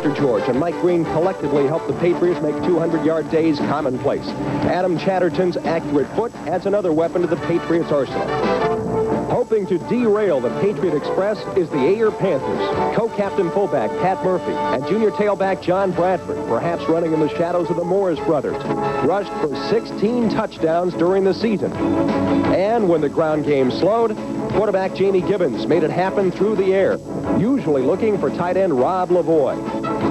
Master George and Mike Green collectively helped the Patriots make 200-yard days commonplace. Adam Chatterton's accurate foot adds another weapon to the Patriots' arsenal. Hoping to derail the Patriot Express is the Ayer Panthers. Co-captain fullback Pat Murphy and junior tailback John Bradford, perhaps running in the shadows of the Morris brothers, rushed for 16 touchdowns during the season. And when the ground game slowed, quarterback Jamie Gibbons made it happen through the air, usually looking for tight end Rob Lavoie.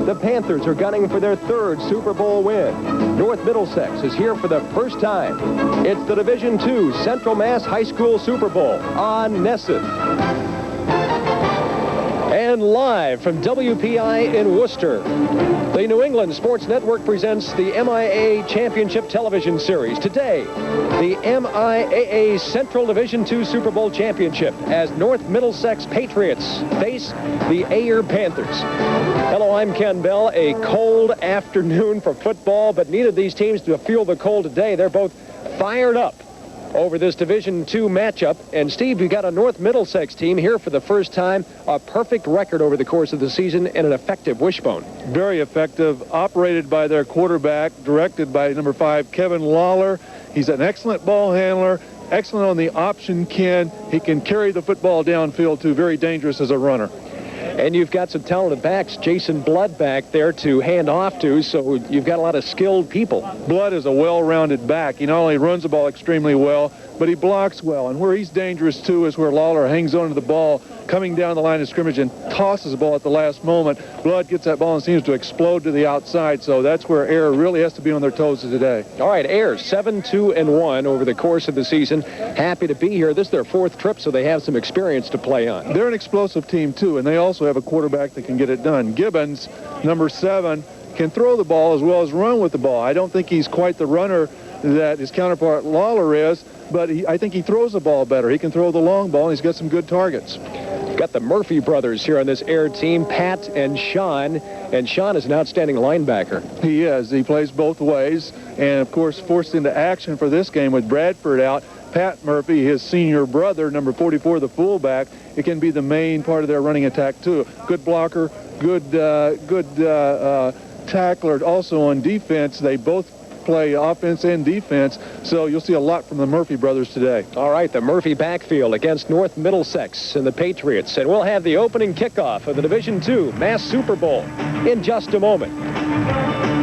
The Panthers are gunning for their third Super Bowl win. North Middlesex is here for the first time. It's the Division II Central Mass High School Super Bowl on Nesson. And live from WPI in Worcester, the New England Sports Network presents the MIAA Championship Television Series. Today, the MIAA Central Division II Super Bowl Championship as North Middlesex Patriots face the Ayer Panthers. Hello, I'm Ken Bell. A cold afternoon for football, but neither of these teams to feel the cold today. They're both fired up over this Division II matchup. And Steve, we got a North Middlesex team here for the first time. A perfect record over the course of the season and an effective wishbone. Very effective, operated by their quarterback, directed by number 5, Kevin Lawler. He's an excellent ball handler, excellent on the option, Ken. He can carry the football downfield, too. Very dangerous as a runner. And you've got some talented backs, Jason Blood back there to hand off to, so you've got a lot of skilled people. Blood is a well-rounded back. He not only runs the ball extremely well, but he blocks well. And where he's dangerous, too, is where Lawler hangs onto the ball, coming down the line of scrimmage and tosses the ball at the last moment. Blood gets that ball and seems to explode to the outside, so that's where Ayer really has to be on their toes today. All right, Ayer, 7-2-1 over the course of the season. Happy to be here. This is their 4th trip, so they have some experience to play on. They're an explosive team, too, and they also have a quarterback that can get it done. Gibbons, number 7, can throw the ball as well as run with the ball. I don't think he's quite the runner that his counterpart Lawler is, but I think he throws the ball better. He can throw the long ball, and he's got some good targets. Got the Murphy brothers here on this Ayer team, Pat and Sean. And Sean is an outstanding linebacker. He is. He plays both ways. And, of course, forced into action for this game with Bradford out. Pat Murphy, his senior brother, number 44, the fullback, it can be the main part of their running attack, too. Good blocker, good tackler. Also on defense, they both play offense and defense, so you'll see a lot from the Murphy brothers today. All right, the Murphy backfield against North Middlesex and the Patriots, and we'll have the opening kickoff of the Division II Mass Super Bowl in just a moment.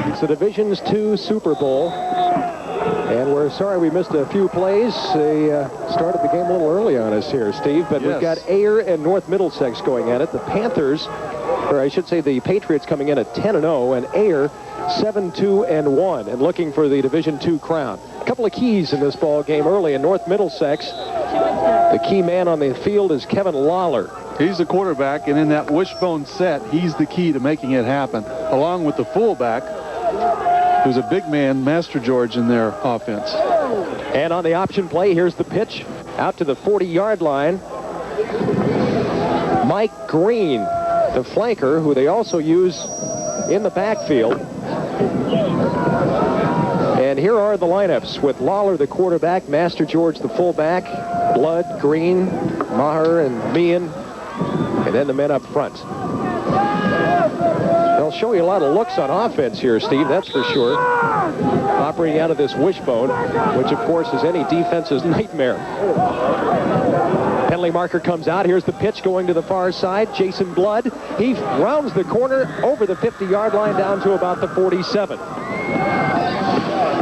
It's the Division II Super Bowl, and we're sorry we missed a few plays. They started the game a little early on us here, Steve, but We've got Ayer and North Middlesex going at it. The Panthers, or I should say the Patriots, coming in at 10-0, and Ayer 7-2-1 and looking for the Division II crown. A couple of keys in this ball game early in North Middlesex. The key man on the field is Kevin Lawler. He's the quarterback, and in that wishbone set, he's the key to making it happen, along with the fullback, who's a big man, Master George, in their offense. And on the option play, here's the pitch out to the 40-yard line. Mike Green, the flanker, who they also use in the backfield. And here are the lineups with Lawler, the quarterback, Master George, the fullback, Blood, Green, Maher, and Meehan, and then the men up front. They'll show you a lot of looks on offense here, Steve, that's for sure. Operating out of this wishbone, which, of course, is any defense's nightmare. Penalty marker comes out. Here's the pitch going to the far side. Jason Blood. He rounds the corner over the 50-yard line down to about the 47.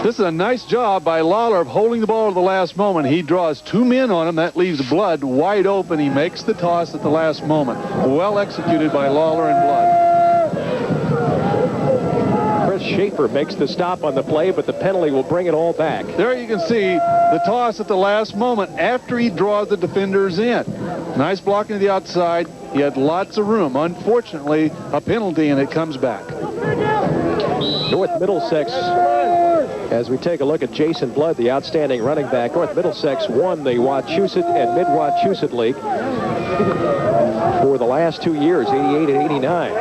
This is a nice job by Lawler of holding the ball at the last moment. He draws 2 men on him. That leaves Blood wide open. He makes the toss at the last moment. Well executed by Lawler and Blood. Schaefer makes the stop on the play, but the penalty will bring it all back. There you can see the toss at the last moment after he draws the defenders in. Nice blocking to the outside. He had lots of room. Unfortunately, a penalty, and it comes back. North Middlesex, as we take a look at Jason Blood, the outstanding running back. North Middlesex won the Wachusett and Mid-Wachusett League for the last 2 years, 88 and 89.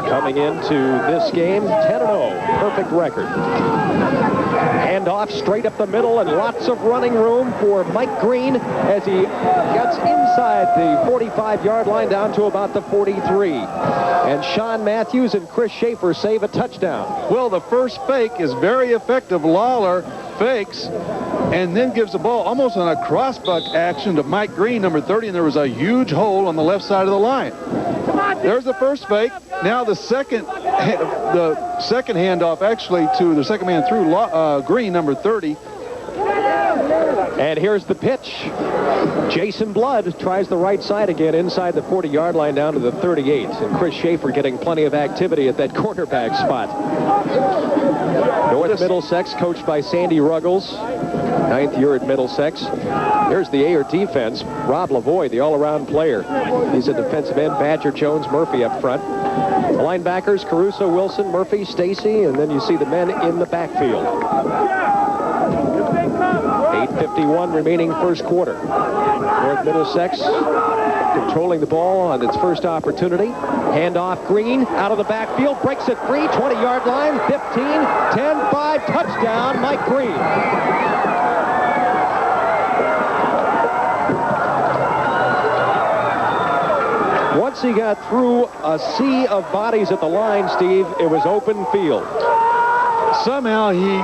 Coming into this game, 10-0, perfect record. Hand off straight up the middle, and lots of running room for Mike Green as he Gets inside the 45-yard line down to about the 43. And Sean Matthews and Chris Schaefer save a touchdown. Well, the first fake is very effective. Lawler fakes and then gives the ball almost on a crossbuck action to Mike Green, number 30, and there was a huge hole on the left side of the line. There's the first fake. Now the second handoff actually to the second man through Green, number 30. And here's the pitch. Jason Blood tries the right side again inside the 40-yard line down to the 38. And Chris Schaefer getting plenty of activity at that cornerback spot. North Middlesex, coached by Sandy Ruggles. 9th year at Middlesex. Here's the Ayer defense. Rob Lavoie, the all-around player. He's a defensive end. Badger, Jones, Murphy up front. The linebackers, Caruso, Wilson, Murphy, Stacy, and then you see the men in the backfield. 8:51 remaining first quarter. North Middlesex controlling the ball on its first opportunity. Handoff Green out of the backfield, breaks it free, 20-yard line, 15, 10, 5, touchdown, Mike Green. Once he got through a sea of bodies at the line, Steve, it was open field. Somehow he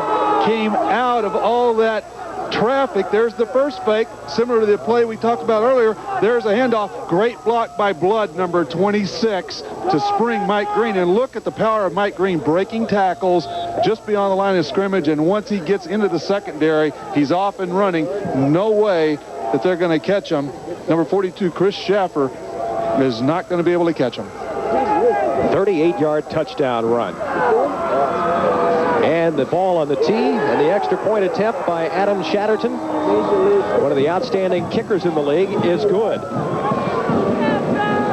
came out of all that traffic. There's the first fake, similar to the play we talked about earlier. There's a handoff. Great block by Blood, number 26, to spring Mike Green. And look at the power of Mike Green breaking tackles just beyond the line of scrimmage. And once he gets into the secondary, he's off and running. No way that they're going to catch him. Number 42, Chris Schaefer, is not going to be able to catch him. 38-yard touchdown run. And the ball on the tee, and the extra point attempt by Adam Chatterton, one of the outstanding kickers in the league, is good.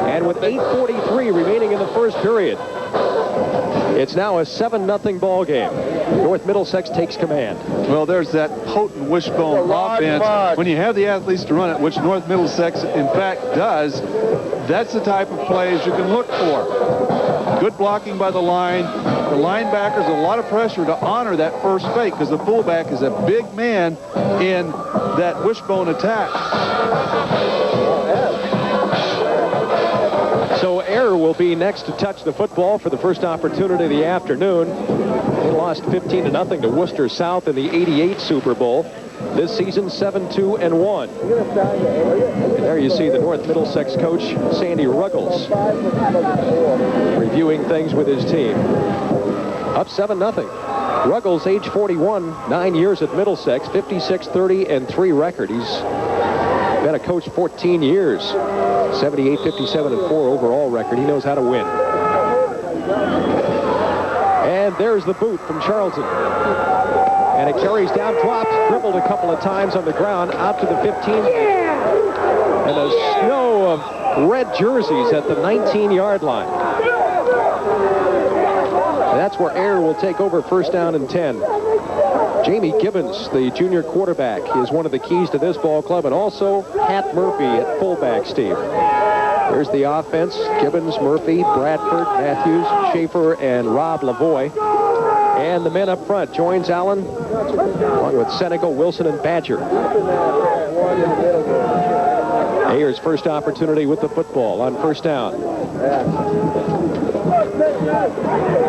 And with 8:43 remaining in the first period, it's now a 7-0 ball game. North Middlesex takes command. Well, there's that potent wishbone offense. When you have the athletes to run it, which North Middlesex, in fact, does, that's the type of plays you can look for. Good blocking by the line. The linebackers, a lot of pressure to honor that first fake because the fullback is a big man in that wishbone attack. So Ayer will be next to touch the football for the first opportunity of the afternoon. They lost 15-0 to Worcester South in the '88 Super Bowl. This season, 7-2-1. And there you see the North Middlesex coach, Sandy Ruggles, reviewing things with his team. Up 7-0. Ruggles, age 41, 9 years at Middlesex, 56-30-3 record. He's been a coach 14 years. 78-57-4 overall record. He knows how to win. And there's the boot from Charlton. And it carries down, dropped, dribbled a couple of times on the ground, out to the 15. And a snow of red jerseys at the 19-yard line. And that's where Ayer will take over first down and 10. Jamie Gibbons, the junior quarterback, is one of the keys to this ball club, and also Pat Murphy at fullback, Steve. There's the offense. Gibbons, Murphy, Bradford, Matthews, Schaefer, and Rob Lavoie. And the men up front, Joins Allen, along with Senegal, Wilson, and Badger. Ayer's first opportunity with the football on first down.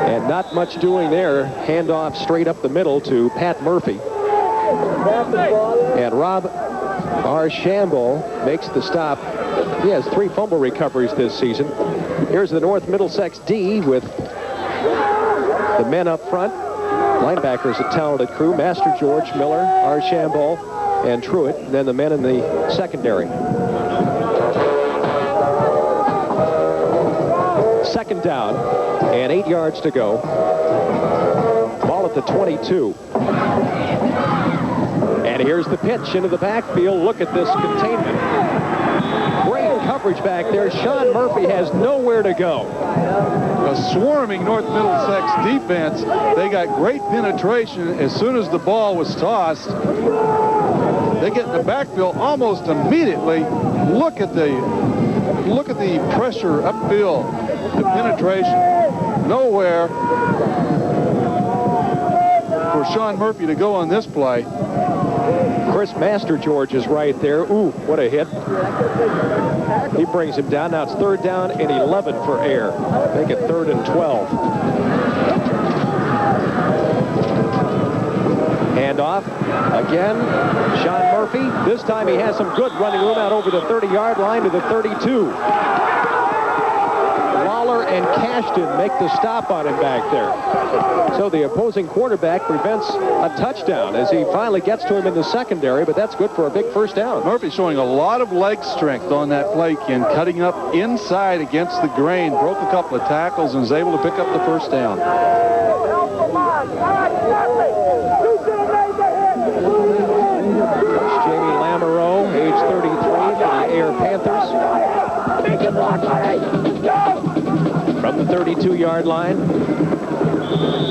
And not much doing there. Handoff straight up the middle to Pat Murphy. And Rob Archambault makes the stop. He has 3 fumble recoveries this season. Here's the North Middlesex D with the men up front. Linebackers, a talented crew. Master George, Miller, Archambault, and Truitt. And then the men in the secondary. Second down, and 8 yards to go. Ball at the 22. And here's the pitch into the backfield. Look at this containment. Great coverage back there. Sean Murphy has nowhere to go. A swarming North Middlesex defense. They got great penetration as soon as the ball was tossed. They get in the backfield almost immediately. Look at the pressure upfield. The penetration. Nowhere for Sean Murphy to go on this play. Chris Mastergeorge is right there. Ooh, what a hit. He brings him down. Now it's 3rd down and 11 for Ayer. Make it 3rd and 12. Handoff. Again, Sean Murphy. This time he has some good running room out over the 30-yard line to the 32. Lawler and Cashton make the stop on him back there. So the opposing quarterback prevents a touchdown as he finally gets to him in the secondary, but that's good for a big first down. Murphy showing a lot of leg strength on that play, Ken, cutting up inside against the grain, broke a couple of tackles, and was able to pick up the first down. Jamie Lamoureux, age 33, for the Ayer Panthers. From the 32-yard line.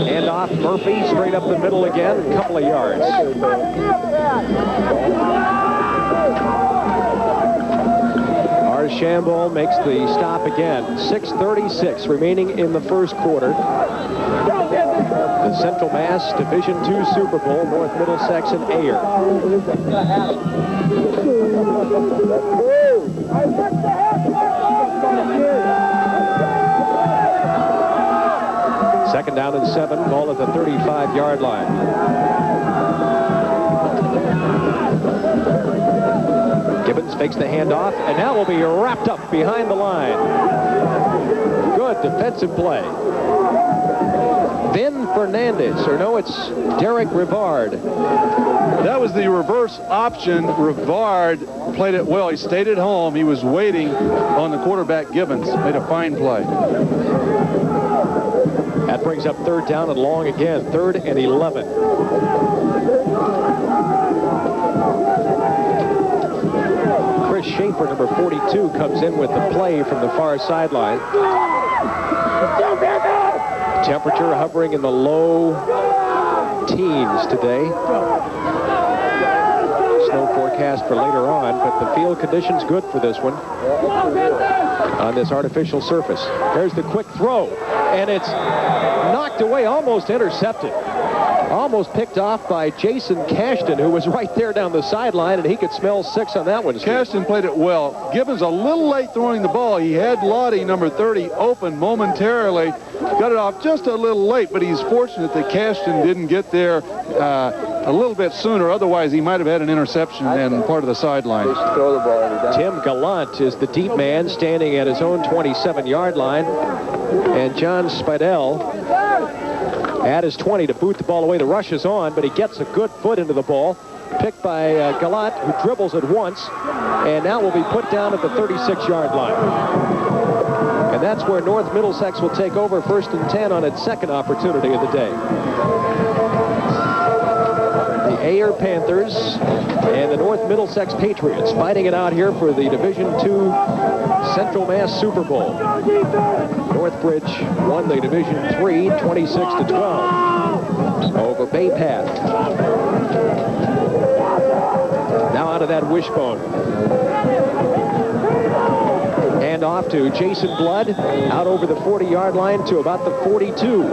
Hand off Murphy, straight up the middle again, a couple of yards. Archambault makes the stop again. 6:36 remaining in the first quarter. The Central Mass Division II Super Bowl, North Middlesex and Ayer. Second down and 7, ball at the 35-yard line. Gibbons fakes the handoff, and now will be wrapped up behind the line. Good defensive play. Vin Fernandez, or no, it's Derek Rivard. That was the reverse option. Rivard played it well. He stayed at home. He was waiting on the quarterback, Gibbons. Made a fine play. That brings up 3rd down and long again. 3rd and 11. Chris Schaefer, number 42, comes in with the play from the far sideline. Temperature hovering in the low teens today. Snow forecast for later on, but the field conditions good for this one on this artificial surface. There's the quick throw, and it's knocked away, almost intercepted. Almost picked off by Jason Cashton, who was right there down the sideline, and he could smell 6 on that one. Cashton played it well. Gibbons a little late throwing the ball. He had Lottie, number 30, open momentarily. Got it off just a little late, but he's fortunate that Cashton didn't get there a little bit sooner. Otherwise, he might have had an interception and part of the sideline. Tim Gallant is the deep man, standing at his own 27-yard line. And John Spidell at his 20 to boot the ball away. The rush is on, but he gets a good foot into the ball. Picked by Gallant, who dribbles it once, and now will be put down at the 36-yard line. And that's where North Middlesex will take over 1st and 10 on its second opportunity of the day. The Ayer Panthers and the North Middlesex Patriots fighting it out here for the Division II Central Mass Super Bowl. Northbridge won the Division III 26-12 over Bay Path. Now out of that wishbone. Hand off to Jason Blood, out over the 40-yard line to about the 42.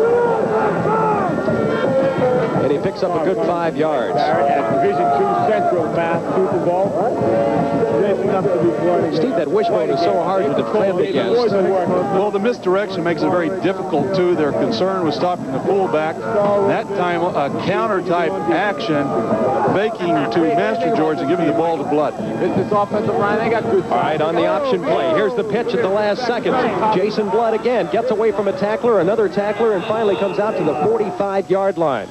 And he picks up a good 5 yards. At Division II Central Mass Super Bowl. Steve, that wishbone is so hard to defend against. Well, the misdirection makes it very difficult, too. Their concern was stopping the fullback. That time, a counter-type action, faking to Mastergeorge and giving the ball to Blood. This offensive line, they got good. All right, on the option play. Here's the pitch at the last second. Jason Blood again gets away from a tackler, another tackler, and finally comes out to the 45-yard line.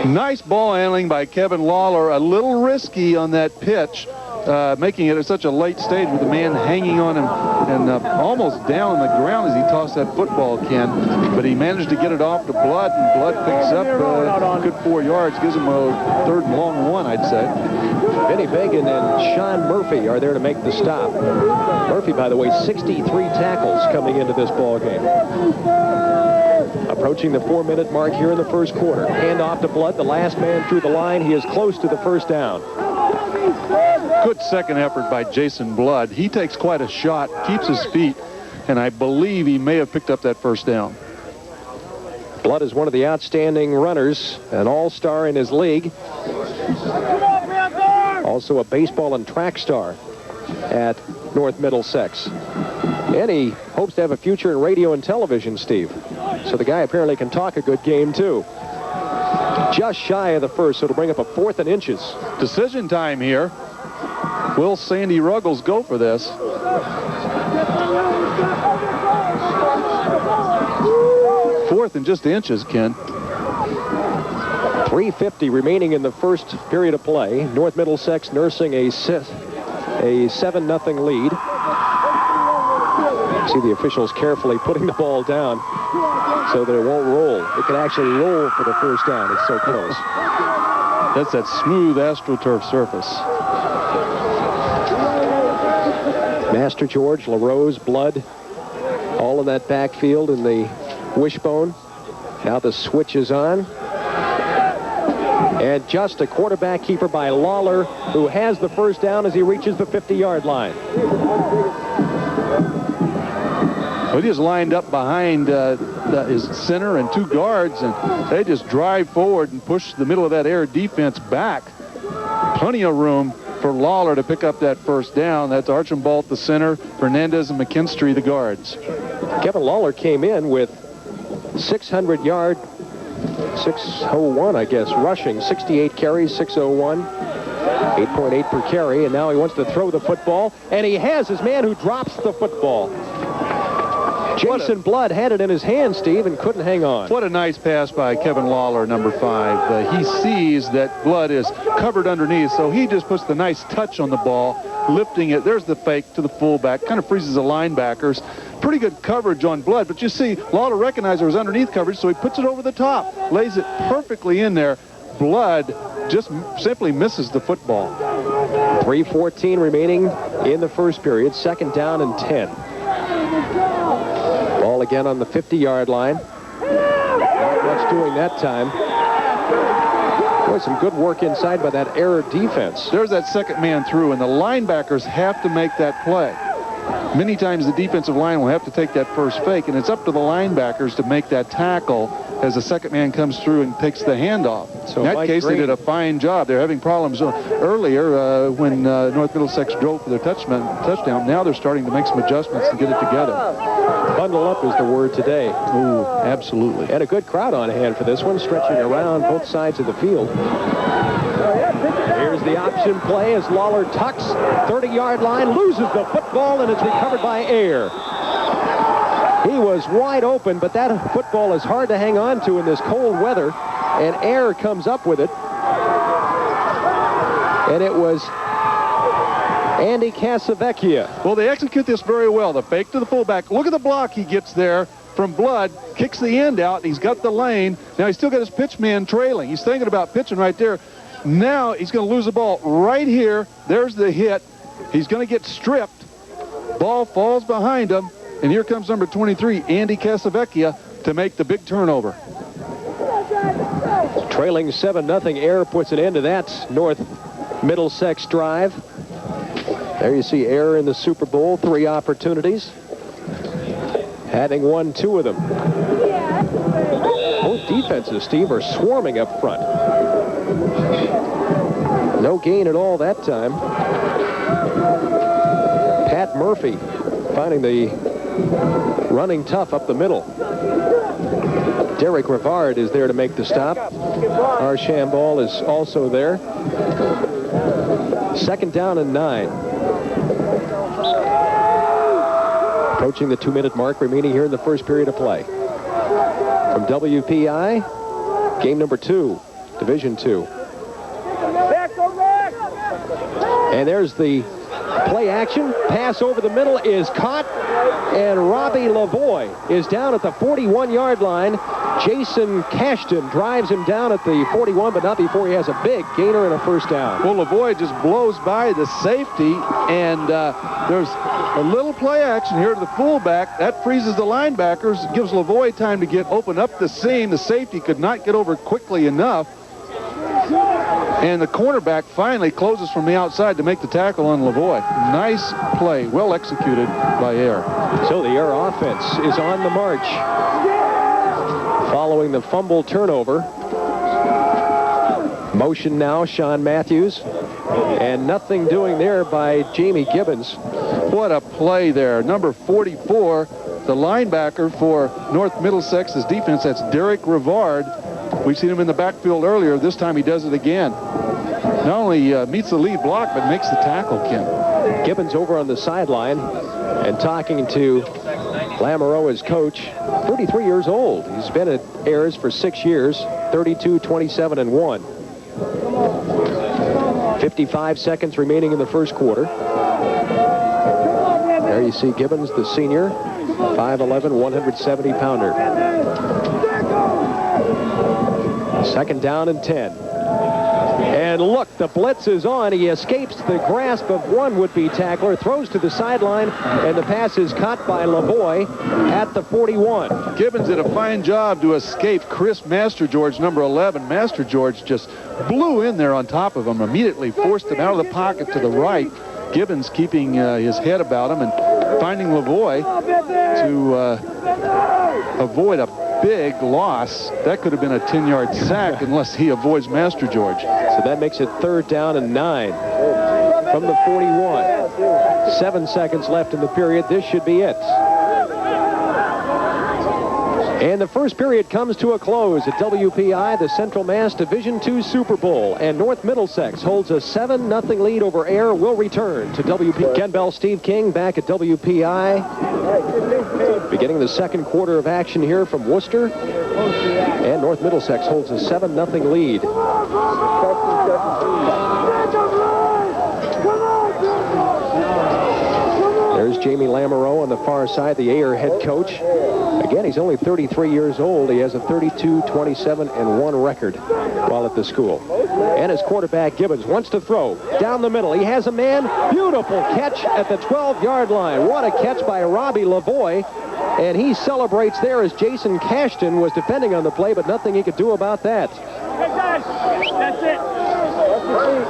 Nice ball handling by Kevin Lawler. A little risky on that pitch, making it at such a late stage with the man hanging on him and almost down on the ground as he tossed that football, Ken. But he managed to get it off to Blood, and Blood picks up a good 4 yards, gives him a 3rd and long 1, I'd say. Benny Bagan and Sean Murphy are there to make the stop. Murphy, by the way, 63 tackles coming into this ball game. Approaching the 4-minute mark here in the first quarter. Hand off to Blood, the last man through the line. He is close to the first down. Good second effort by Jason Blood. He takes quite a shot, keeps his feet, and I believe he may have picked up that first down. Blood is one of the outstanding runners, an all-star in his league. Also a baseball and track star at North Middlesex. And he hopes to have a future in radio and television, Steve. So the guy apparently can talk a good game, too. Just shy of the first, so it'll bring up a 4th and inches. Decision time here. Will Sandy Ruggles go for this? Fourth and just inches, Ken. 3:50 remaining in the first period of play. North Middlesex nursing a 7-0 lead. See the officials carefully putting the ball down so that it won't roll. It can actually roll for the first down. It's so close. That's that smooth AstroTurf surface. Master George, LaRose, Blood, all in that backfield in the wishbone. Now the switch is on. And just a quarterback keeper by Lawler, who has the first down as he reaches the 50-yard line. Well, he just lined up behind his center and 2 guards, and they just drive forward and push the middle of that Ayer defense back. Plenty of room for Lawler to pick up that first down. That's Archambault, the center, Fernandez and McKinstry, the guards. Kevin Lawler came in with 600-yard, 601, I guess, rushing. 68 carries, 601, 8.8 per carry, and now he wants to throw the football, and he has his man who drops the football. Jason Blood had it in his hand, Steve, and couldn't hang on. What a nice pass by Kevin Lawler, number 5. He sees that Blood is covered underneath, so he just puts the nice touch on the ball, lifting it. There's the fake to the fullback. Kind of freezes the linebackers. Pretty good coverage on Blood, but you see, Lawler recognized there was underneath coverage, so he puts it over the top, lays it perfectly in there. Blood just simply misses the football. 3:14 remaining in the first period. 2nd down and 10. Ball again on the 50-yard line. Not much doing that time. Boy, some good work inside by that Ayer defense. There's that second man through, and the linebackers have to make that play. Many times the defensive line will have to take that first fake, and it's up to the linebackers to make that tackle as the second man comes through and takes the handoff. So in that case, they did a fine job. They're having problems earlier when North Middlesex drove for their touchdown. Now they're starting to make some adjustments to get it together. Bundle up is the word today. Ooh, absolutely. And a good crowd on hand for this one, stretching around both sides of the field. Here's the option play as Lawler tucks, 30-yard line, loses the football, and it's recovered by Ayer. He was wide open, but that football is hard to hang on to in this cold weather, and Ayer comes up with it. And it was Andy Casavecchia. Well, they execute this very well. The fake to the fullback. Look at the block he gets there from Blood. Kicks the end out. He's got the lane. Now he's still got his pitch man trailing. He's thinking about pitching right there. Now he's going to lose the ball right here. There's the hit. He's going to get stripped. Ball falls behind him. And here comes number 23, Andy Casavecchia, to make the big turnover. Trailing 7-0, Ayer puts an end to that North Middlesex drive. There you see Ayer in the Super Bowl, 3 opportunities, having won 2 of them. Both defenses, Steve, are swarming up front. No gain at all that time. Pat Murphy finding the running tough up the middle. Derek Rivard is there to make the stop. Archambault is also there. 2nd down and 9. Approaching the 2-minute mark remaining here in the first period of play. From WPI, game number 2, Division 2. And there's the play action. Pass over the middle is caught. And Robbie Lavoie is down at the 41-yard line. Jason Cashton drives him down at the 41, but not before he has a big gainer and a first down. Well, Lavoie just blows by the safety, and there's a little play action here to the fullback. That freezes the linebackers, gives Lavoie time to open up the seam. The safety could not get over quickly enough. And the cornerback finally closes from the outside to make the tackle on Lavoie. Nice play, well executed by Ayer. So the Ayer offense is on the march. Following the fumble turnover. Motion now, Sean Matthews. And nothing doing there by Jamie Gibbons. What a play there. Number 44, the linebacker for North Middlesex's defense. That's Derek Rivard. We've seen him in the backfield earlier. This time he does it again. Not only meets the lead block, but makes the tackle, Ken. Gibbons over on the sideline and talking to Lamoureux, his coach. 33 years old. He's been at Ayers for 6 years. 32, 27, and 1. 55 seconds remaining in the first quarter. There you see Gibbons, the senior, 5'11", 170-pounder. Second down and 10. And look, the blitz is on. He escapes the grasp of one would-be tackler, throws to the sideline, and the pass is caught by Lavoie at the 41. Gibbons did a fine job to escape Chris Mastergeorge, number 11. Mastergeorge just blew in there on top of him, immediately forced him out of the pocket to the right. Gibbons keeping his head about him and finding Lavoie to avoid a big loss. That could have been a 10-yard sack unless he avoids Mastergeorge. So that makes it 3rd down and 9 from the 41. 7 seconds left in the period. This should be it. And the first period comes to a close at WPI, the Central Mass Division II Super Bowl. And North Middlesex holds a 7-0 lead over Ayer. Will return to WP. Ken Bell, Steve King back at WPI. Beginning the second quarter of action here from Worcester. And North Middlesex holds a 7-0 lead. There's Jamie Lamoureux on the far side, the Ayer head coach. Again, he's only 33 years old. He has a 32, 27, and 1 record while at the school. And his quarterback, Gibbons, wants to throw down the middle. He has a man. Beautiful catch at the 12-yard line. What a catch by Robbie Lavoie. And he celebrates there as Jason Cashton was defending on the play, but nothing he could do about that. Hey, guys, that's it.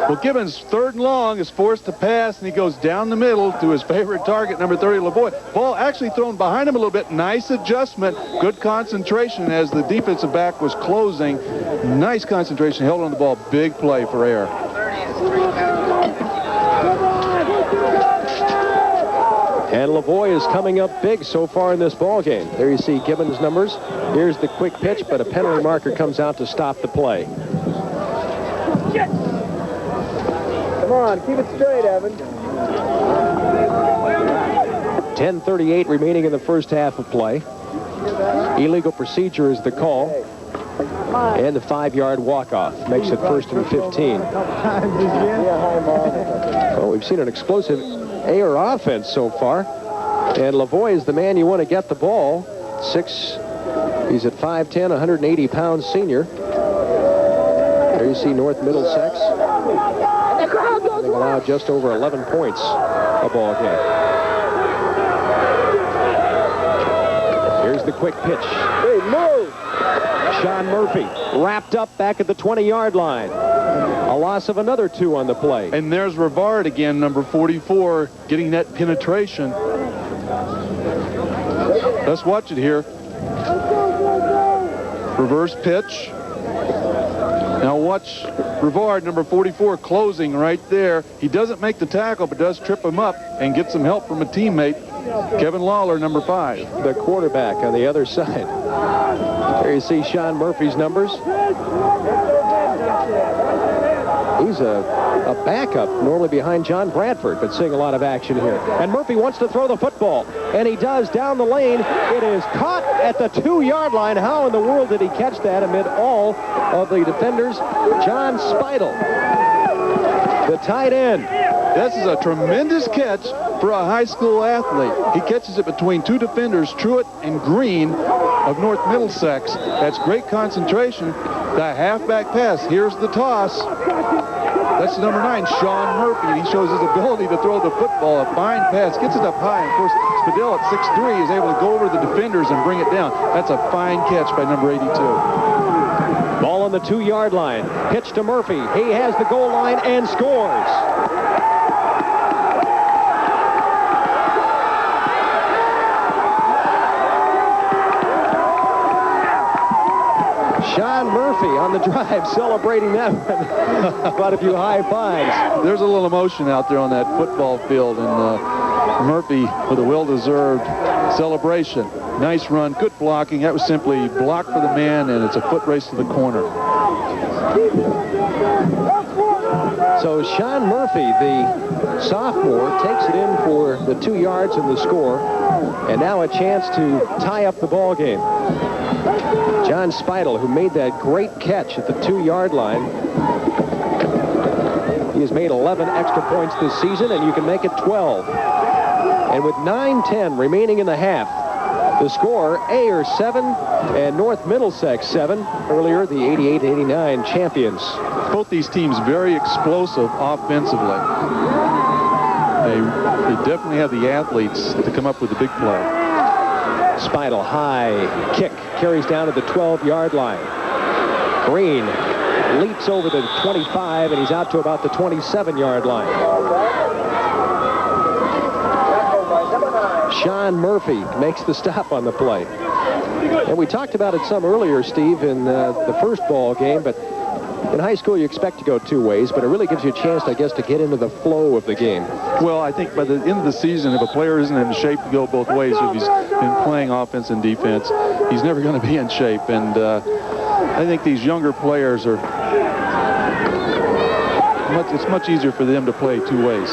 Well, Gibbons, 3rd and long, is forced to pass, and he goes down the middle to his favorite target, number 30, Lavoie. Ball actually thrown behind him a little bit. Nice adjustment. Good concentration as the defensive back was closing. Nice concentration. Held on the ball. Big play for Ayer. And Lavoie is coming up big so far in this ball game. There you see Gibbons' numbers. Here's the quick pitch, but a penalty marker comes out to stop the play. Come on, keep it straight, Evan. 10:38 remaining in the first half of play. Illegal procedure is the call. And the 5-yard walk-off makes it 1st and 15. Well, we've seen an explosive Ayer offense so far. And Lavoie is the man you want to get the ball. He's at 5'10", 180-pound senior. There you see North Middlesex. They allowed just over 11 points a ball game. Here's the quick pitch. Hey, move! Sean Murphy wrapped up back at the 20-yard line. A loss of another 2 on the play. And there's Rivard again, number 44, getting that penetration. Let's watch it here. Reverse pitch. Now watch Rivard, number 44, closing right there. He doesn't make the tackle, but does trip him up and get some help from a teammate, Kevin Lawler, number 5. The quarterback on the other side. There you see Sean Murphy's numbers. He's a backup, normally behind John Bradford, but seeing a lot of action here. And Murphy wants to throw the football, and he does down the lane. It is caught at the 2-yard line. How in the world did he catch that amid all of the defenders? John Speidel, the tight end. This is a tremendous catch for a high school athlete. He catches it between 2 defenders, Truitt and Green of North Middlesex. That's great concentration. The halfback pass. Here's the toss. That's number 9, Sean Murphy. He shows his ability to throw the football. A fine pass. Gets it up high. And of course, Spadell at 6'3" is able to go over the defenders and bring it down. That's a fine catch by number 82. Ball on the 2-yard line. Pitch to Murphy. He has the goal line and scores. Sean Murphy on the drive celebrating that one. Got a few high fives. There's a little emotion out there on that football field, and Murphy with a well-deserved celebration. Nice run, good blocking. That was simply block for the man, and it's a foot race to the corner. So Sean Murphy, the sophomore, takes it in for the 2 yards and the score, and now a chance to tie up the ball game. John Speidel, who made that great catch at the 2-yard line. He has made 11 extra points this season, and you can make it 12. And with 9:10 remaining in the half, the score, Ayer 7 and North Middlesex 7. Earlier, the 88-89 champions. Both these teams very explosive offensively. They definitely have the athletes to come up with the big play. Speidel, high kick, carries down to the 12-yard line. Green leaps over the 25, and he's out to about the 27-yard line. Sean Murphy makes the stop on the play. And we talked about it some earlier, Steve, in the first ball game, but in high school you expect to go 2 ways, but it really gives you a chance, I guess, to get into the flow of the game. Well, I think by the end of the season, if a player isn't in shape to go both ways, if he's been playing offense and defense, he's never going to be in shape. And I think these younger players are, it's much easier for them to play 2 ways.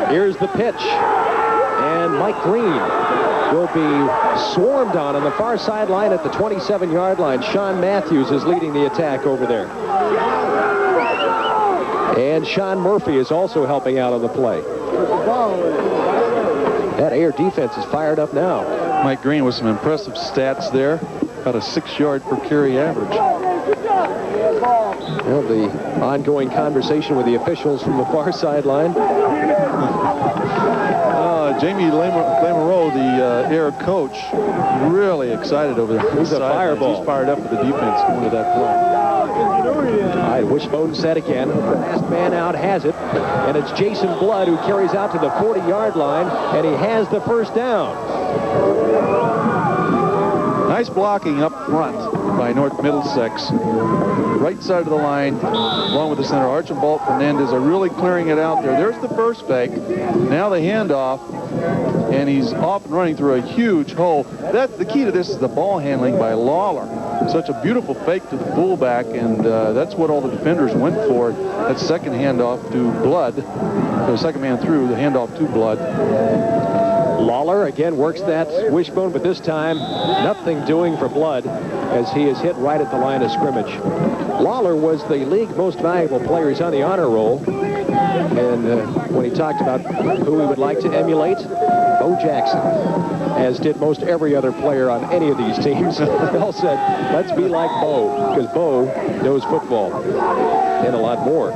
Here's the pitch. And Mike Green will be swarmed on the far sideline at the 27-yard line. Sean Matthews is leading the attack over there. And Sean Murphy is also helping out on the play. That Ayer defense is fired up now. Mike Green with some impressive stats there. About a 6-yard per carry average. Well, the ongoing conversation with the officials from the far sideline. Jamie Lamoureux, the Ayer coach, really excited over there. He's a fireball. He's fired up with the defense going to that play. All right, Wishbone set again. The last man out has it, and it's Jason Blood who carries out to the 40-yard line, and he has the first down. Nice blocking up front by North Middlesex. Right side of the line, along with the center, Archibald Fernandez are really clearing it out there. There's the first fake. Now the handoff, and he's off and running through a huge hole. The key to this is the ball handling by Lawler. Such a beautiful fake to the fullback, and that's what all the defenders went for. That second handoff to Blood. The second man through, the handoff to Blood. Lawler again works that wishbone, but this time nothing doing for Blood as he is hit right at the line of scrimmage. Lawler was the league most valuable player. He's on the honor roll. And when he talked about who he would like to emulate, Bo Jackson, as did most every other player on any of these teams. They all said, let's be like Bo, because Bo knows football and a lot more.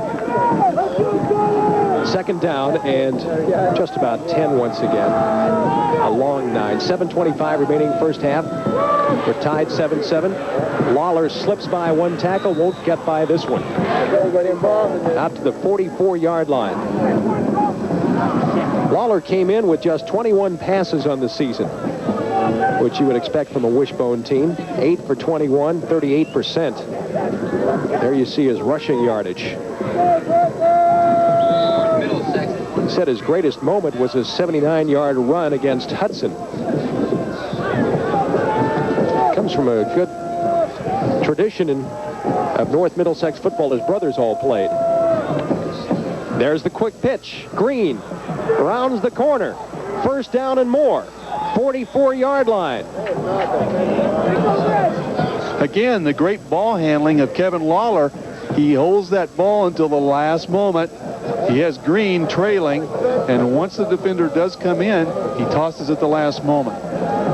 Second down and just about 10 once again. A long 9. 7:25 remaining first half. We're tied 7-7. Lawler slips by one tackle, won't get by this one. Out to the 44-yard line. Lawler came in with just 21 passes on the season, which you would expect from a wishbone team. 8 for 21, 38%. There you see his rushing yardage. He said his greatest moment was his 79-yard run against Hudson. Comes from a good tradition of North Middlesex football. His brothers all played. There's the quick pitch. Green rounds the corner. First down and more. 44-yard line. Again, the great ball handling of Kevin Lawler. He holds that ball until the last moment. He has Green trailing, and once the defender does come in, he tosses at the last moment.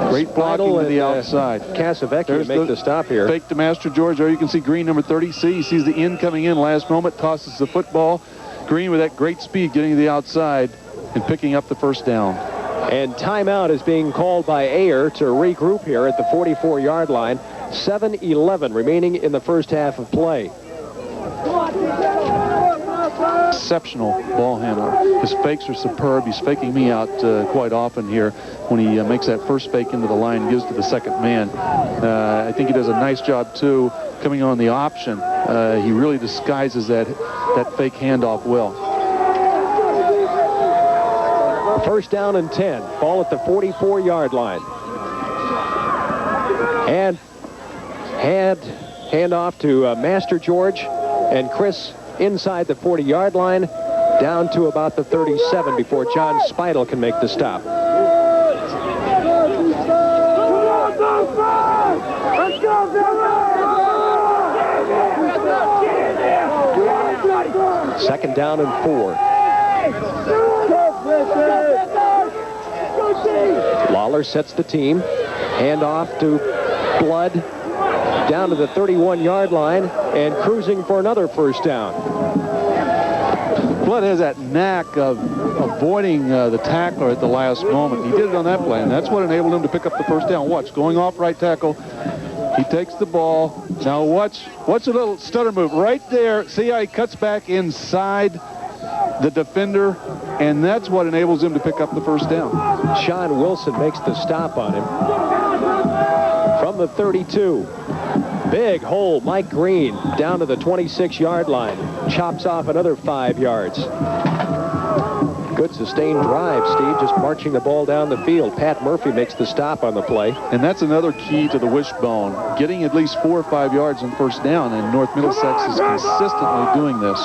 Great blocking to the outside. Casavecchia make the stop here. Fake to Master George. There you can see Green, number 30. See, he sees the end coming in last moment, tosses the football. Green with that great speed getting to the outside and picking up the first down. And timeout is being called by Ayer to regroup here at the 44-yard line. 7:11 remaining in the first half of play. exceptional ball handler. His fakes are superb. He's faking me out quite often here when he makes that first fake into the line, gives to the second man. I think he does a nice job, too, coming on the option. He really disguises that fake handoff well. First down and 10. Ball at the 44-yard line. And hand off to Master George and Chris inside the 40-yard line, down to about the 37 before John Speidel can make the stop. Second down and 4. Lawler sets the team. Hand off to Blood down to the 31-yard line and cruising for another first down. Blood has that knack of avoiding the tackler at the last moment. He did it on that play, and that's what enabled him to pick up the first down. Watch, going off right tackle. He takes the ball. Now watch a little stutter move right there. See how he cuts back inside the defender, and that's what enables him to pick up the first down. Sean Wilson makes the stop on him. From the 32. Big hole, Mike Green down to the 26-yard line. Chops off another 5 yards. Good sustained drive, Steve, just marching the ball down the field. Pat Murphy makes the stop on the play. And that's another key to the wishbone. Getting at least 4 or 5 yards on first down, and North Middlesex is consistently doing this.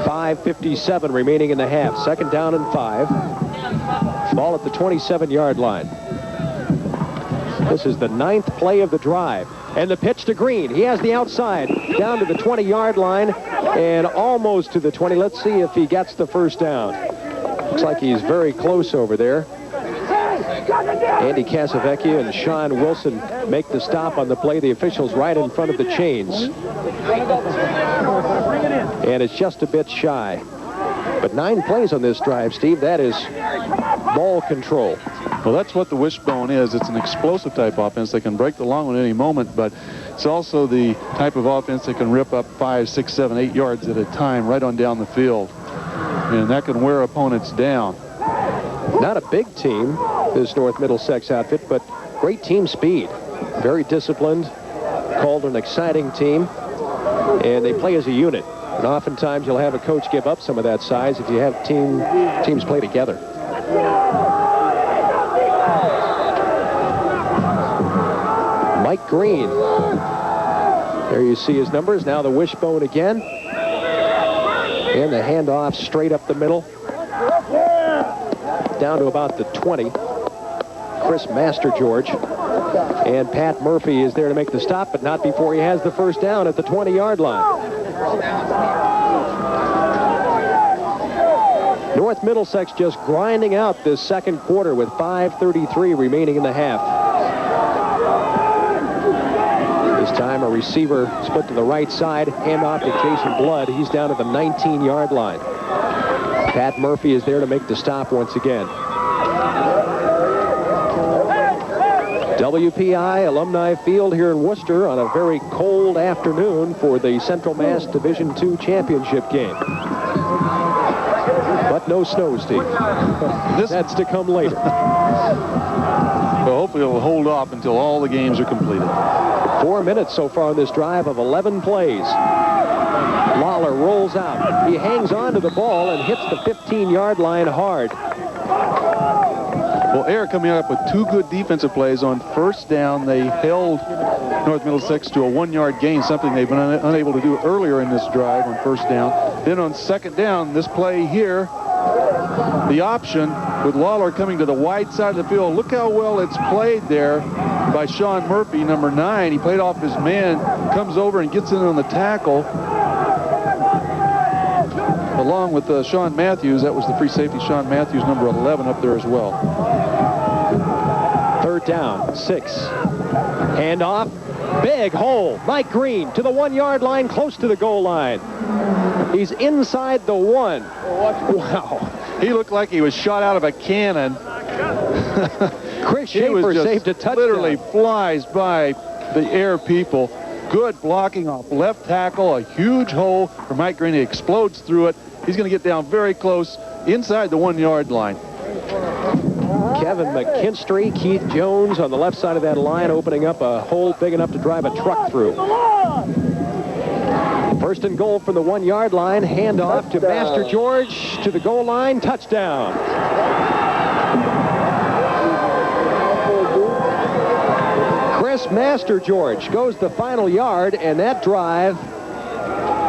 5:57 remaining in the half. Second down and 5. Ball at the 27-yard line. This is the 9th play of the drive. And the pitch to Green. He has the outside down to the 20-yard line and almost to the 20. Let's see if he gets the first down. Looks like he's very close over there. Andy Casavecchia and Sean Wilson make the stop on the play. The officials right in front of the chains. And it's just a bit shy. But 9 plays on this drive, Steve. That is ball control. Well, that's what the wishbone is. It's an explosive type offense. They can break the long one at any moment, but it's also the type of offense that can rip up 5, 6, 7, 8 yards at a time right on down the field. And that can wear opponents down. Not a big team, this North Middlesex outfit, but great team speed. Very disciplined, called an exciting team, and they play as a unit. And oftentimes you'll have a coach give up some of that size if you have teams play together. Mike Green. There you see his numbers. Now the wishbone again. And the handoff straight up the middle. Down to about the 20. Chris Master George. And Pat Murphy is there to make the stop, but not before he has the first down at the 20-yard line. North Middlesex just grinding out this second quarter with 5:33 remaining in the half. This time a receiver split to the right side, handoff to Jason Blood. He's down to the 19-yard line. Pat Murphy is there to make the stop once again. WPI Alumni Field here in Worcester on a very cold afternoon for the Central Mass Division II championship game. But no snow, Steve. That's to come later. Well, hopefully it'll hold off until all the games are completed. 4 minutes so far on this drive of 11 plays. Lawler rolls out. He hangs on to the ball and hits the 15-yard line hard. Well, Ayer coming up with 2 good defensive plays. On first down, they held North Middlesex to a 1-yard gain, something they've been unable to do earlier in this drive on first down. Then on second down, this play here, the option with Lawler coming to the wide side of the field. Look how well it's played there by Sean Murphy, number 9. He played off his man, comes over and gets in on the tackle. Along with Sean Matthews, that was the free safety, Sean Matthews, number 11, up there as well. Third down, 6. Handoff, big hole. Mike Green to the 1-yard line, close to the goal line. He's inside the 1. Wow. He looked like he was shot out of a cannon. Chris Schaefer saved a touchdown. Literally flies by the Ayer people. Good blocking off left tackle, a huge hole for Mike Green. He explodes through it. He's going to get down very close inside the 1-yard line. Kevin McKinstry, Keith Jones on the left side of that line, opening up a hole big enough to drive a truck through. First and goal from the 1-yard line. Handoff to Master George to the goal line. Touchdown. Chris Master George goes the final yard, and that drive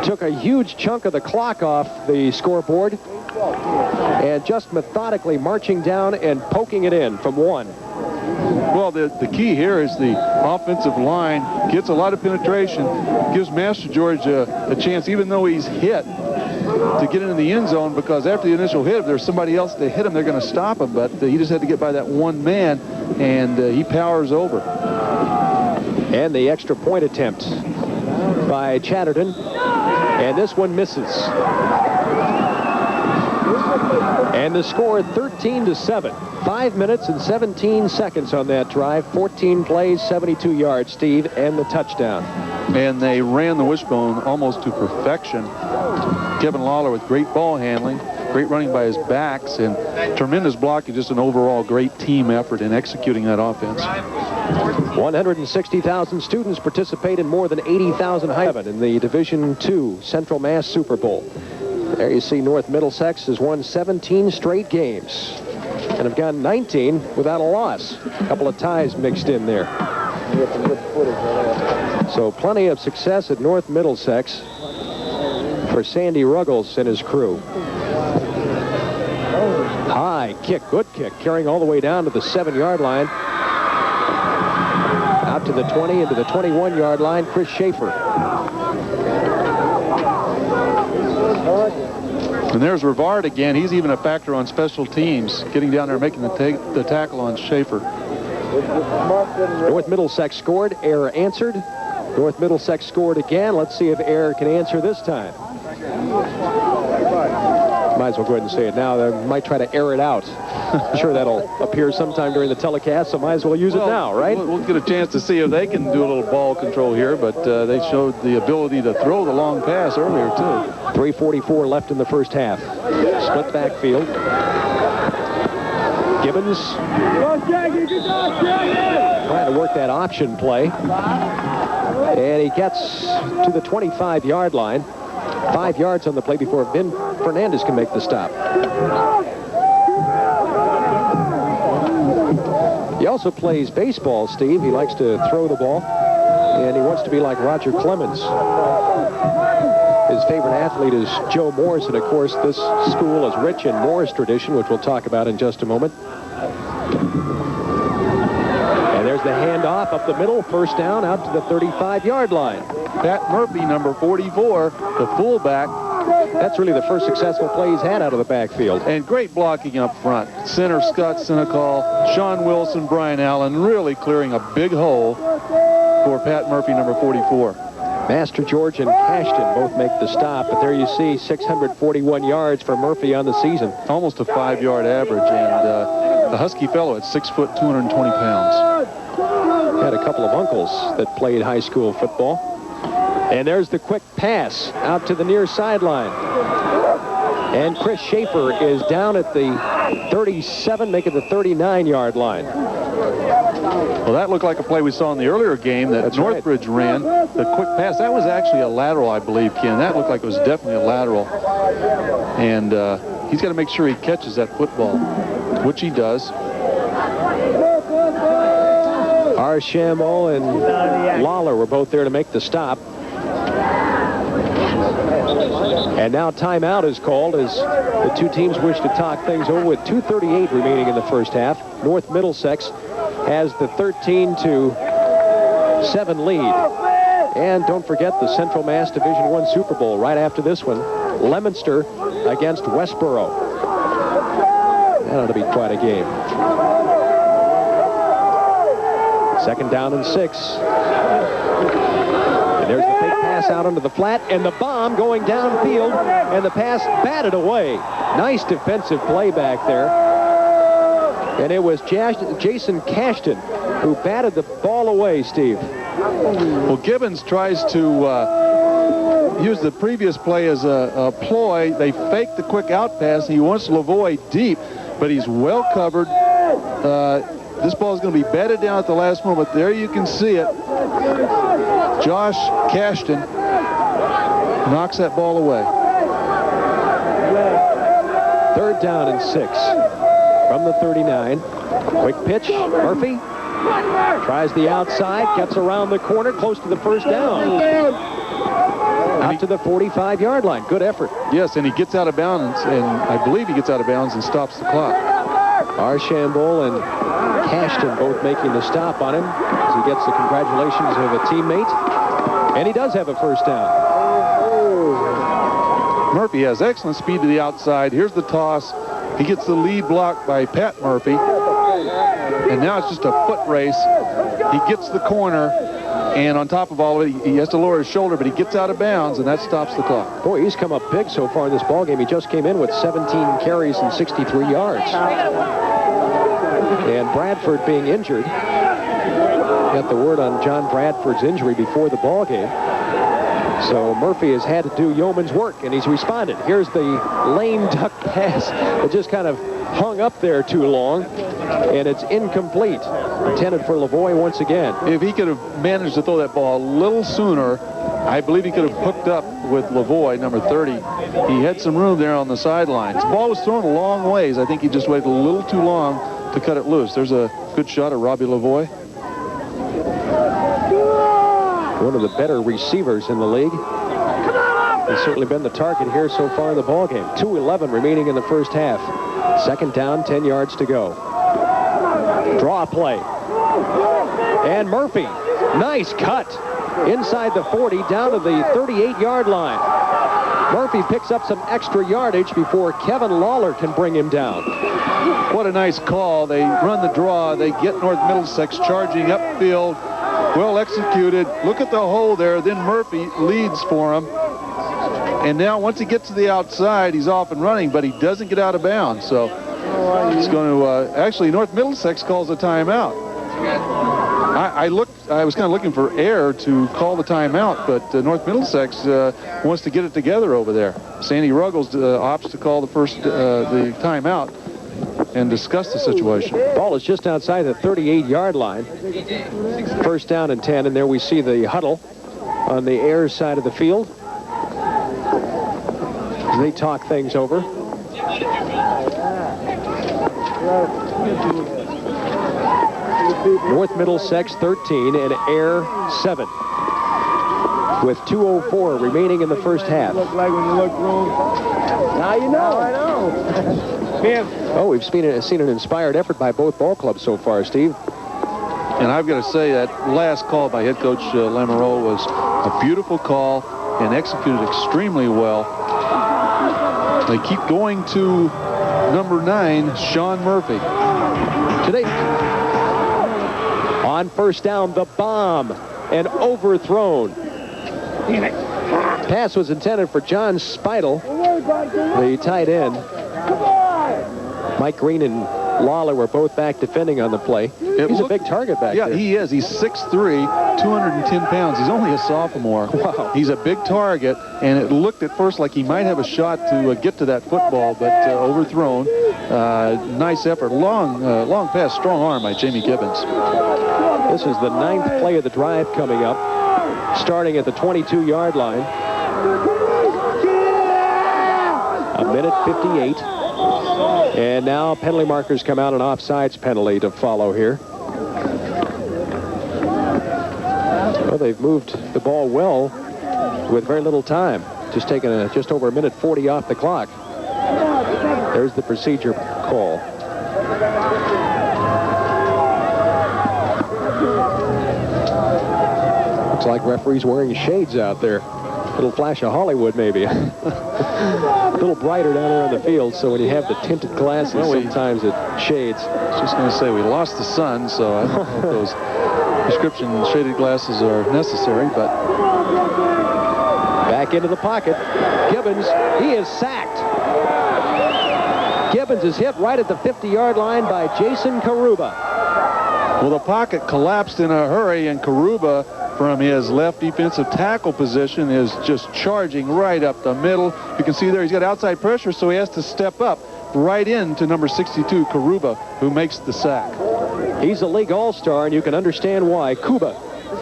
took a huge chunk of the clock off the scoreboard, and just methodically marching down and poking it in from 1. Well, the key here is the offensive line gets a lot of penetration, gives Master George a chance, even though he's hit, to get into the end zone, because after the initial hit, if there's somebody else to hit him, they're going to stop him. But he just had to get by that one man, and he powers over. And the extra point attempt by Chatterton, and this one misses. And the score 13-7. 5 minutes and 17 seconds on that drive. 14 plays, 72 yards, Steve, and the touchdown. And they ran the wishbone almost to perfection. Kevin Lawler with great ball handling, great running by his backs, and tremendous blocking. Just an overall great team effort in executing that offense. 160,000 students participate in more than 80,000 in the Division II Central Mass Super Bowl. There you see North Middlesex has won 17 straight games and have gone 19 without a loss. A couple of ties mixed in there. So plenty of success at North Middlesex for Sandy Ruggles and his crew. High kick, good kick, carrying all the way down to the 7-yard line. Out to the 20, into the 21-yard line, Chris Schaefer. And there's Rivard again. He's even a factor on special teams, getting down there and making the tackle on Schaefer. North Middlesex scored. Ayer answered. North Middlesex scored again. Let's see if Ayer can answer this time. Might as well go ahead and say it now. They might try to air it out. I'm sure that'll appear sometime during the telecast, so might as well use it now, right? We'll get a chance to see if they can do a little ball control here, but they showed the ability to throw the long pass earlier, too. 3:44 left in the first half. Split backfield. Gibbons trying to work that option play. And he gets to the 25-yard line. 5 yards on the play before Ben Fernandez can make the stop. He also plays baseball, Steve. He likes to throw the ball, and he wants to be like Roger Clemens. His favorite athlete is Joe Morris, and of course this school is rich in Morris tradition, which we'll talk about in just a moment. And there's the handoff up the middle, first down out to the 35-yard line. Pat Murphy, number 44, the fullback. That's really the first successful play he's had out of the backfield. And great blocking up front. Center Scott Senecal, Sean Wilson, Brian Allen, really clearing a big hole for Pat Murphy, number 44. Master George and Cashton both make the stop, but there you see 641 yards for Murphy on the season. Almost a 5-yard average, and the Husky fellow at 6 foot, 220 pounds. Had a couple of uncles that played high school football. And there's the quick pass out to the near sideline. And Chris Schaefer is down at the 37, making the 39-yard line. Well, that looked like a play we saw in the earlier game that Northbridge ran. The quick pass, that was actually a lateral, I believe, Ken. That looked like it was definitely a lateral. And he's got to make sure he catches that football, which he does. Archambault and Lawler were both there to make the stop. And now timeout is called as the two teams wish to talk things over with 2:38 remaining in the first half. North Middlesex has the 13-7 lead. And don't forget the Central Mass Division I Super Bowl right after this one. Leominster against Westboro. That ought to be quite a game. Second down and 6. And there's the fake pass out onto the flat, and the bomb going downfield, and the pass batted away. Nice defensive play back there. And it was Jason Cashton who batted the ball away, Steve. Well, Gibbons tries to use the previous play as a ploy. They fake the quick out pass. He wants Lavoie deep, but he's well covered. This ball is going to be batted down at the last moment. There you can see it. Josh Cashton knocks that ball away. 3rd down and 6 from the 39. Quick pitch. Murphy tries the outside, gets around the corner, close to the first down. Out to the 45-yard line. Good effort. Yes, and he gets out of bounds, and I believe he gets out of bounds and stops the clock. Archambault and Cashton both making the stop on him as he gets the congratulations of a teammate. And he does have a first down. Murphy has excellent speed to the outside. Here's the toss. He gets the lead block by Pat Murphy. And now it's just a foot race. He gets the corner, and on top of all of it, he has to lower his shoulder, but he gets out of bounds, and that stops the clock. Boy, he's come up big so far in this ballgame. He just came in with 17 carries and 63 yards. And Bradford being injured. Got the word on John Bradford's injury before the ballgame. So Murphy has had to do yeoman's work, and he's responded. Here's the lame duck pass that just kind of hung up there too long, and it's incomplete. Intended for Lavoie once again. If he could have managed to throw that ball a little sooner, I believe he could have hooked up with Lavoie, number 30. He had some room there on the sidelines. The ball was thrown a long ways. I think he just waited a little too long to cut it loose. There's a good shot of Robbie Lavoie. One of the better receivers in the league. He's certainly been the target here so far in the ballgame. 2:11 remaining in the first half. 2nd down, 10 yards to go. Draw play. And Murphy, nice cut. Inside the 40, down to the 38-yard line. Murphy picks up some extra yardage before Kevin Lawler can bring him down. What a nice call. They run the draw. They get North Middlesex charging upfield. Well executed. Look at the hole there. Then Murphy leads for him. And now once he gets to the outside, he's off and running, but he doesn't get out of bounds. So he's going to, actually, North Middlesex calls a timeout. I was kind of looking for Ayer to call the timeout, but North Middlesex wants to get it together over there. Sandy Ruggles opts to call the timeout and discuss the situation. Ball is just outside the 38-yard line. 1st down and 10, and there we see the huddle on the Ayer side of the field. They talk things over. North Middlesex 13 and Ayer 7. With 2:04 remaining in the first half. Look like when you look wrong. Now you know. I know. Oh, we've seen an inspired effort by both ball clubs so far, Steve. And I've got to say that last call by head coach Lamoureux was a beautiful call and executed extremely well. They keep going to number 9, Sean Murphy. Today, on 1st down, the bomb and overthrown. Pass was intended for John Speidel, the tight end. Mike Green and Lawler were both back defending on the play. He's a big target back there. Yeah, he is. He's 6'3", 210 pounds. He's only a sophomore. Wow. He's a big target, and it looked at first like he might have a shot to get to that football, but overthrown. Nice effort. Long pass, strong arm by Jamie Gibbons. This is the 9th play of the drive coming up, starting at the 22-yard line. A minute 58. And now penalty markers come out, an offsides penalty to follow here. Well, they've moved the ball well with very little time. Just taking just over a minute 40 off the clock. There's the procedure call. Looks like referees wearing shades out there. Little flash of Hollywood, maybe. A little brighter down there on the field, so when you have the tinted glasses, sometimes it shades. I was just going to say, we lost the sun, so I don't know if those prescription shaded glasses are necessary, but... Back into the pocket. Gibbons, he is sacked. Gibbons is hit right at the 50-yard line by Jason Karuba. Well, the pocket collapsed in a hurry, and Karuba, from his left defensive tackle position, is just charging right up the middle. You can see there he's got outside pressure, so he has to step up right into number 62, Karuba, who makes the sack. He's a league all-star, and you can understand why. Kuba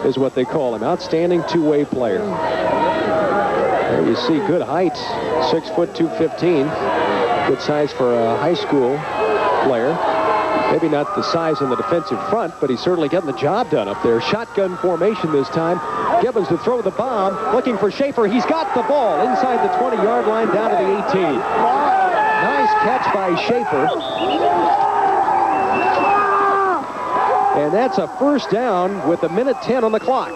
is what they call him. Outstanding two-way player. There you see good height, 6 foot 215. Good size for a high school player. Maybe not the size on the defensive front, but he's certainly getting the job done up there. Shotgun formation this time. Gibbons to throw the bomb, looking for Schaefer. He's got the ball inside the 20-yard line down to the 18. Nice catch by Schaefer. And that's a first down with 1:10 on the clock.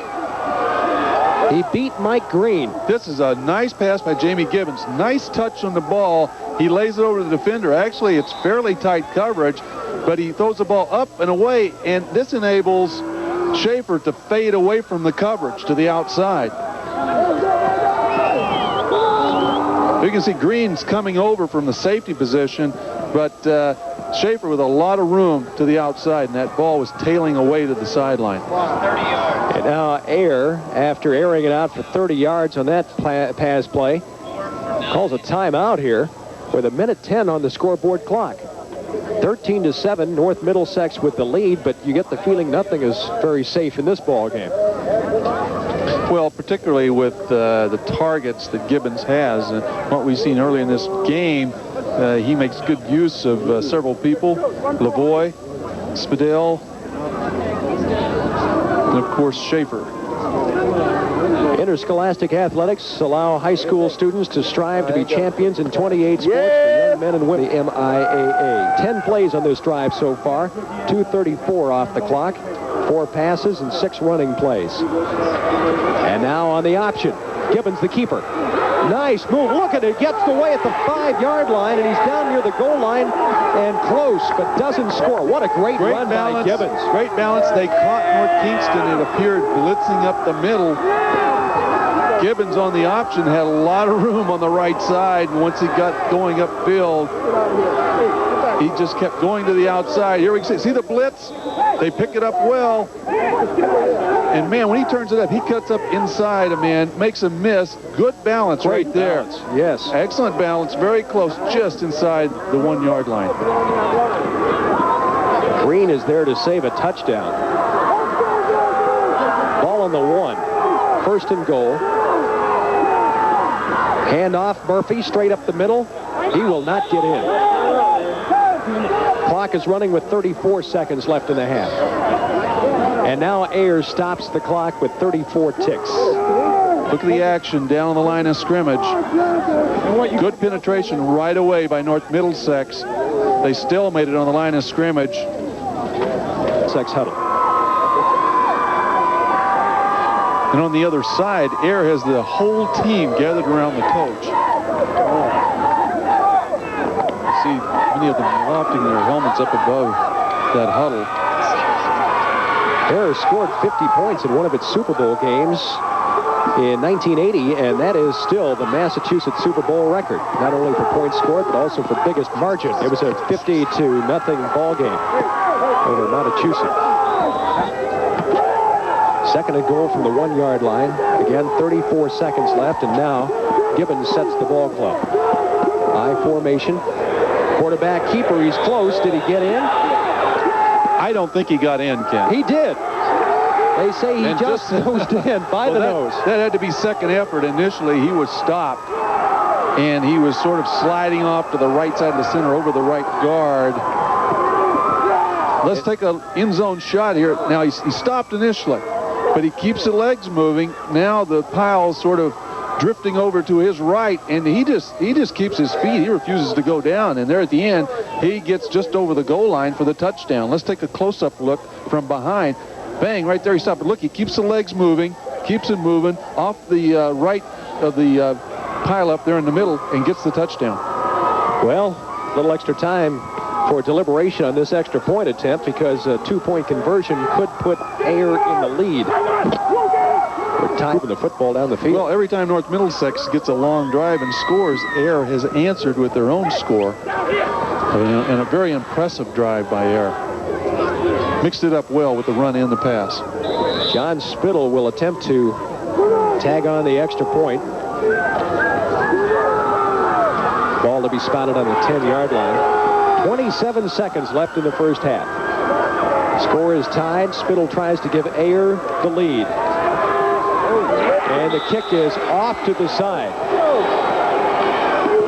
He beat Mike Green. This is a nice pass by Jamie Gibbons. Nice touch on the ball. He lays it over to the defender. Actually, it's fairly tight coverage, but he throws the ball up and away, and this enables Schaefer to fade away from the coverage to the outside. You can see Green's coming over from the safety position, but Schaefer with a lot of room to the outside, and that ball was tailing away to the sideline. And now Ayer, after airing it out for 30 yards on that pass play, calls a timeout here with 1:10 on the scoreboard clock. 13-7, North Middlesex with the lead, but you get the feeling nothing is very safe in this ball game. Well, particularly with the targets that Gibbons has, and what we've seen early in this game, he makes good use of several people, Lavoie, Spadell, and of course Schaefer. Interscholastic athletics allow high school students to strive to be champions in 28 sports for young men and women. The MIAA. 10 plays on this drive so far, 2:34 off the clock, 4 passes and 6 running plays. And now on the option, Gibbons the keeper. Nice move. Look at it. Gets away at the 5-yard line, and he's down near the goal line and close, but doesn't score. What a great run by Gibbons. Great balance. They caught North Kingston. It appeared blitzing up the middle. Gibbons on the option had a lot of room on the right side, and once he got going upfield, he just kept going to the outside. Here we see the blitz. They pick it up well. And, man, when he turns it up, he cuts up inside a man, makes a miss. Good balance. Great right there. Balance. Yes. Excellent balance. Very close, just inside the 1-yard line. Green is there to save a touchdown. Ball on the 1. First and goal. Hand off Murphy straight up the middle. He will not get in. Clock is running with 34 seconds left in the half. And now Ayer stops the clock with 34 ticks. Look at the action down the line of scrimmage. Good penetration right away by North Middlesex. They still made it on the line of scrimmage. Middlesex huddle. And on the other side, Ayer has the whole team gathered around the coach. See many of them lofting their helmets up above that huddle. Ayer scored 50 points in one of its Super Bowl games in 1980, and that is still the Massachusetts Super Bowl record, not only for points scored, but also for biggest margin. It was a 50-0 ball game over Massachusetts. Second and goal from the 1-yard line. Again, 34 seconds left, and now Gibbons sets the ball club. I formation. Quarterback keeper, he's close. Did he get in? I don't think he got in, Ken. He did. They say he just nosed in by the nose. That had to be second effort. Initially, he was stopped, and he was sort of sliding off to the right side of the center over the right guard. Let's take an end zone shot here. Now, he stopped initially, but he keeps the legs moving. Now the pile's sort of drifting over to his right, and he just keeps his feet. He refuses to go down, and there at the end, he gets just over the goal line for the touchdown. Let's take a close-up look from behind. Bang, right there he stopped. But look, he keeps the legs moving, keeps it moving off the right of the pile up there in the middle and gets the touchdown. Well, a little extra time for deliberation on this extra point attempt because a 2-point conversion could put Ayer in the lead. With time moving the football down the field. Well, every time North Middlesex gets a long drive and scores, Ayer has answered with their own score. And a very impressive drive by Ayer. mixed it up well with the run and the pass. John Spittle will attempt to tag on the extra point. Ball to be spotted on the 10-yard line. 27 seconds left in the first half. Score is tied. Spittle tries to give Ayer the lead. And the kick is off to the side.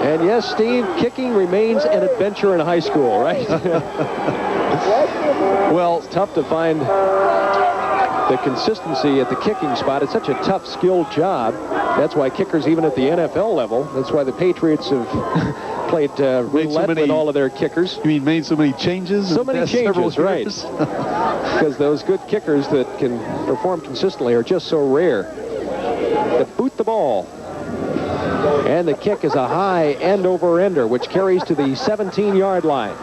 And yes, Steve, kicking remains an adventure in high school, right? Well, it's tough to find the consistency at the kicking spot. It's such a tough, skilled job. That's why kickers, even at the NFL level, that's why the Patriots have played roulette with all of their kickers. You mean made so many changes? So many changes, right. Because those good kickers that can perform consistently are just so rare. To boot the ball. And the kick is a high end-over-ender, which carries to the 17-yard line.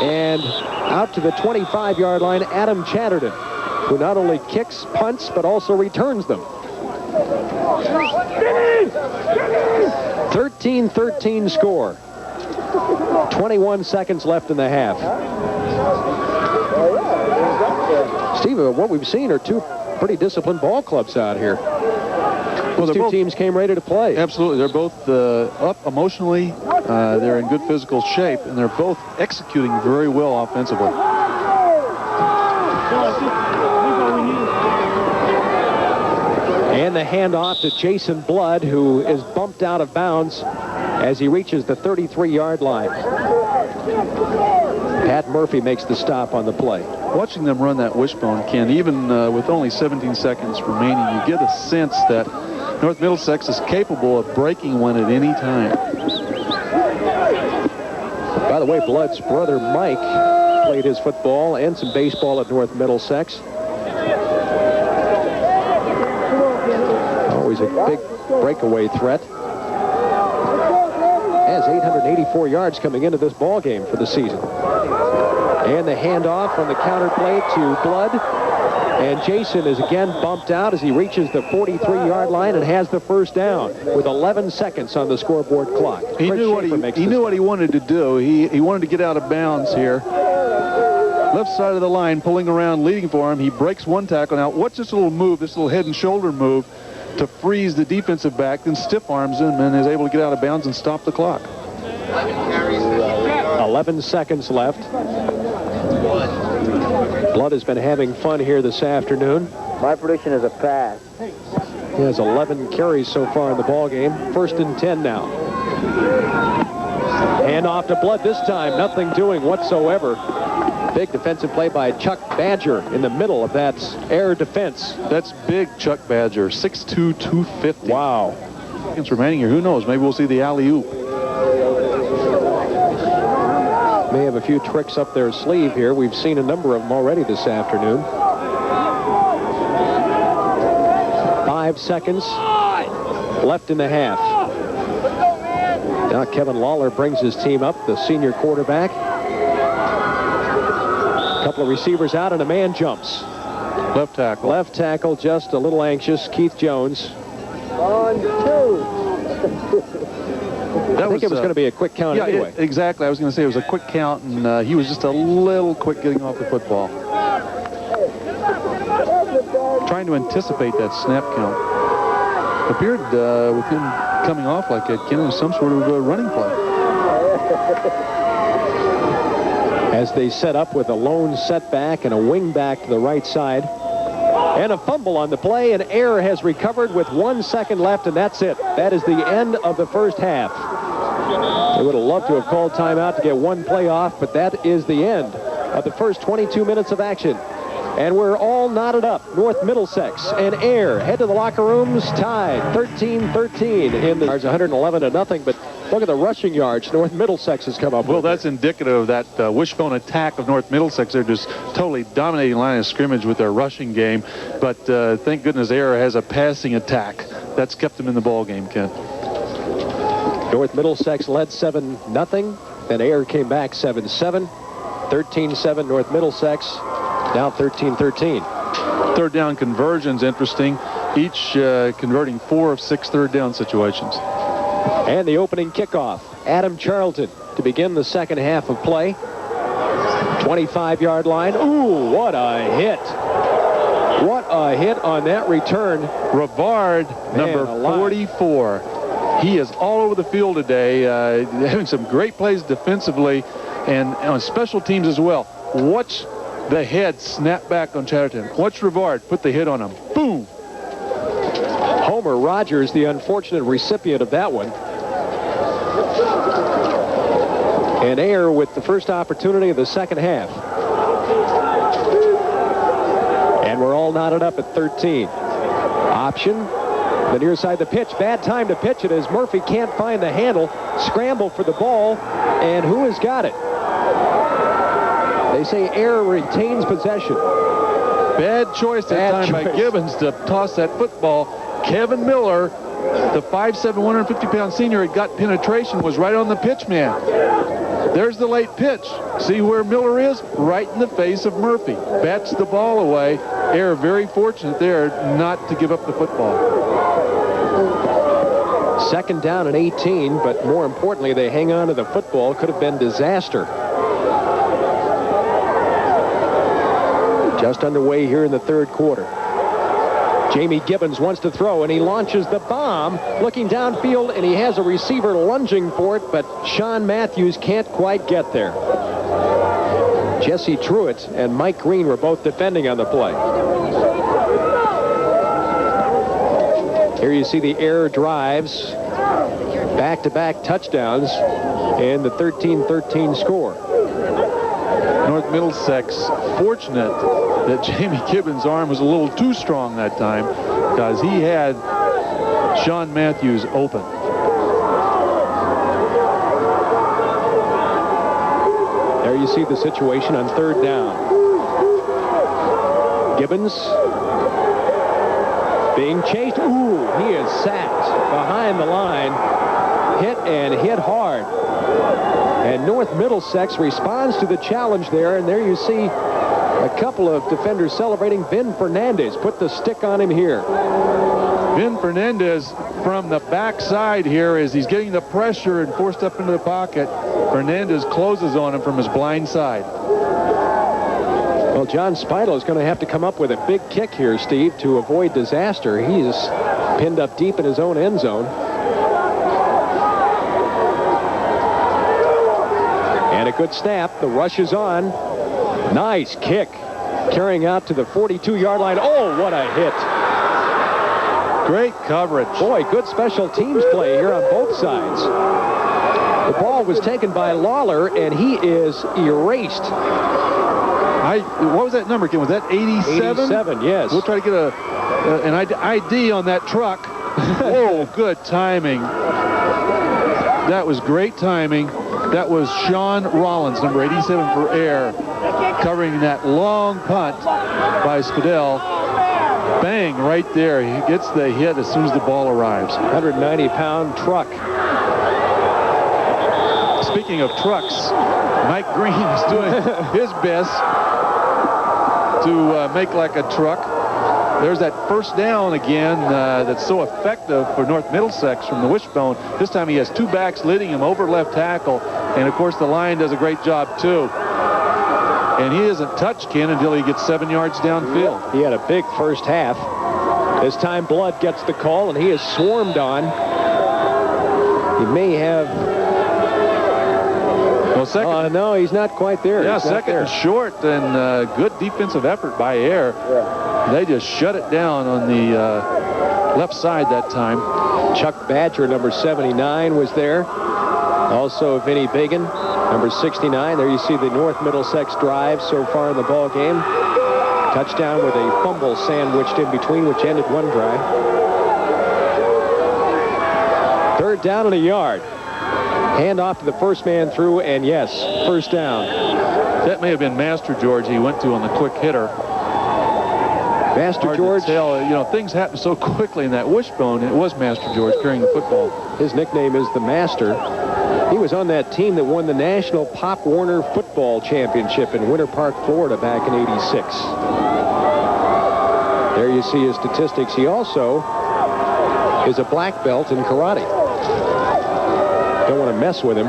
And out to the 25-yard line, Adam Chatterton, who not only kicks, punts, but also returns them. 13-13 score. 21 seconds left in the half. Steve, what we've seen are two pretty disciplined ball clubs out here. These two teams came ready to play. Absolutely. They're both up emotionally. They're in good physical shape, and they're both executing very well offensively. And the handoff to Jason Blood, who is bumped out of bounds as he reaches the 33-yard line. Pat Murphy makes the stop on the play. Watching them run that wishbone, Ken, even with only 17 seconds remaining, you get a sense that North Middlesex is capable of breaking one at any time. By the way, Blood's brother Mike played his football and some baseball at North Middlesex. Always a big breakaway threat. Has 884 yards coming into this ball game for the season. And the handoff on the counter play to Blood. And Jason is again bumped out as he reaches the 43-yard line and has the first down with 11 seconds on the scoreboard clock. He knew what he wanted to do. He wanted to get out of bounds here. Left side of the line, pulling around, leading for him. He breaks one tackle. Now, what's this little move, this little head and shoulder move to freeze the defensive back, then stiff arms him and is able to get out of bounds and stop the clock. 11 seconds left. Blood has been having fun here this afternoon. My prediction is a pass. He has 11 carries so far in the ball game. 1st and 10 now. Hand off to Blood this time. Nothing doing whatsoever. Big defensive play by Chuck Badger in the middle of that air defense. That's big Chuck Badger, 6'2", 250. Wow. Seconds remaining here. Who knows? Maybe we'll see the alley-oop. May have a few tricks up their sleeve here. We've seen a number of them already this afternoon. 5 seconds left in the half. Now Kevin Lawler brings his team up, the senior quarterback. A couple of receivers out and a man jumps. Left tackle. Left tackle just a little anxious, Keith Jones. 1, 2. I think it was going to be a quick count anyway. Exactly. I was going to say it was a quick count, and he was just a little quick getting off the football. Trying to anticipate that snap count. Appeared with him coming off like that, Ken, was some sort of a running play. As they set up with a lone setback and a wing back to the right side. And a fumble on the play, and Ayer has recovered with 1 second left, and that's it. That is the end of the first half. They would have loved to have called timeout to get one play off, but that is the end of the first 22 minutes of action. And we're all knotted up. North Middlesex and Ayer head to the locker rooms, tied 13-13 in the 111-0. But look at the rushing yards North Middlesex has come up with. Well, that's indicative of that wishbone attack of North Middlesex. They're just totally dominating line of scrimmage with their rushing game. But thank goodness Ayer has a passing attack. That's kept them in the ball game, Ken. North Middlesex led 7-0. Then Ayer came back 7-7. 13-7 North Middlesex. Now 13-13. Third down conversions, interesting. Each converting 4 of 6 third down situations. And the opening kickoff. Adam Charlton to begin the second half of play. 25-yard line. Ooh, what a hit. What a hit on that return. Rivard, number 44. He is all over the field today, having some great plays defensively and on special teams as well. Watch the head snap back on Chatterton. Watch Rivard put the hit on him. Boom. Homer Rogers, the unfortunate recipient of that one. And Ayer with the first opportunity of the second half. And we're all knotted up at 13. Option. The near side, the pitch. Bad time to pitch it as Murphy can't find the handle. Scramble for the ball. And who has got it? They say Ayer retains possession. Bad choice that time by Gibbons to toss that football. Kevin Miller, the 5'7", 150-pound senior, had got penetration, was right on the pitch man. There's the late pitch. See where Miller is? Right in the face of Murphy. Bats the ball away. Ayer very fortunate there not to give up the football. Second down and 18, but more importantly, they hang on to the football. Could have been disaster. Just underway here in the third quarter. Jamie Gibbons wants to throw, and he launches the bomb, looking downfield, and he has a receiver lunging for it, but Sean Matthews can't quite get there. Jesse Truitt and Mike Green were both defending on the play. Here you see the Ayer drives, back-to-back touchdowns, and the 13-13 score. North Middlesex fortunate that Jamie Gibbons' arm was a little too strong that time because he had Sean Matthews open. There you see the situation on third down. Gibbons being chased. Ooh, he is sacked behind the line. Hit and hit hard. And North Middlesex responds to the challenge there, and there you see a couple of defenders celebrating. Vin Fernandez put the stick on him here. Vin Fernandez from the backside here as he's getting the pressure and forced up into the pocket. Fernandez closes on him from his blind side. Well, John Spidle is going to have to come up with a big kick here, Steve, to avoid disaster. He is pinned up deep in his own end zone. And a good snap. The rush is on. Nice kick. Carrying out to the 42-yard line. Oh, what a hit. Great coverage. Boy, good special teams play here on both sides. The ball was taken by Lawler, and he is erased. What was that number, Ken? Was that 87? 87, yes. We'll try to get an ID on that truck. Whoa, good timing. That was great timing. That was Sean Rollins, number 87 for Ayer, covering that long punt by Spadell. Bang, right there. He gets the hit as soon as the ball arrives. 190-pound truck. Speaking of trucks, Mike Green is doing his best to make like a truck. There's that first down again that's so effective for North Middlesex from the wishbone. This time he has two backs leading him over left tackle. And, of course, the line does a great job, too. And he isn't touched, Ken, until he gets 7 yards downfield. He had a big first half. This time Blood gets the call, and he is swarmed on. He may have... Well, second... no, he's not quite there. Yeah, second and short, and good defensive effort by Ayer. Yeah. They just shut it down on the left side that time. Chuck Badger, number 79, was there. Also, Vinny Bagan, number 69. There you see the North Middlesex drive so far in the ball game. Touchdown with a fumble sandwiched in between, which ended one drive. Third down and a yard. Hand off to the first man through, and yes, first down. That may have been Master George he went to on the quick hitter. Master George. Tell, you know, things happen so quickly in that wishbone. It was Master George carrying the football. His nickname is the Master. He was on that team that won the National Pop Warner Football Championship in Winter Park, Florida back in '86. There you see his statistics. He also is a black belt in karate. Don't want to mess with him.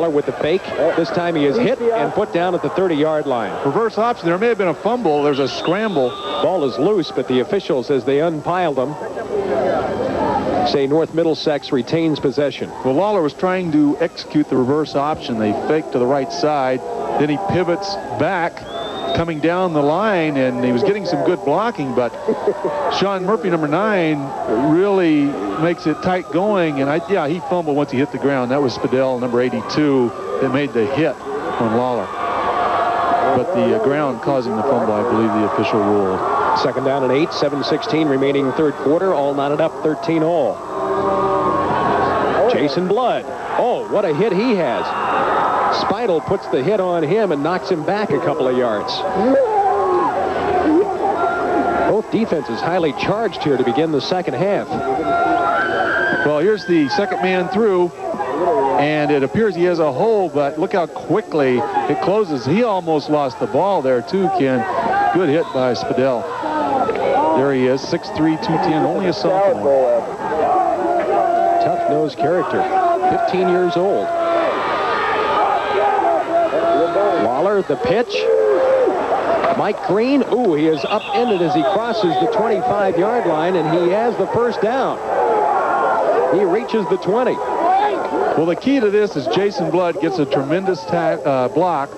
Lawler with the fake. This time he is hit and put down at the 30-yard line. Reverse option. There may have been a fumble. There's a scramble. Ball is loose, but the officials, as they unpiled them, say North Middlesex retains possession. Well, Lawler was trying to execute the reverse option. They fake to the right side. Then he pivots back, coming down the line, and he was getting some good blocking, but Sean Murphy, number 9, really makes it tight going, and he fumbled once he hit the ground. That was Spadell, number 82, that made the hit on Lawler. But the ground causing the fumble, I believe the official ruled. 2nd down and 8, 7:16 remaining third quarter, all knotted up 13-all. Jason Blood. Oh, what a hit he has. Speidel puts the hit on him and knocks him back a couple of yards. Both defenses highly charged here to begin the second half. Well, here's the second man through, and it appears he has a hole, but look how quickly it closes. He almost lost the ball there too, Ken. Good hit by Spadell. There he is, 6'3", 210, only a sophomore. Tough-nosed character, 15 years old. Lawler, the pitch. Mike Green, ooh, he is upended as he crosses the 25-yard line, and he has the first down. He reaches the 20. Well, the key to this is Jason Blood gets a tremendous block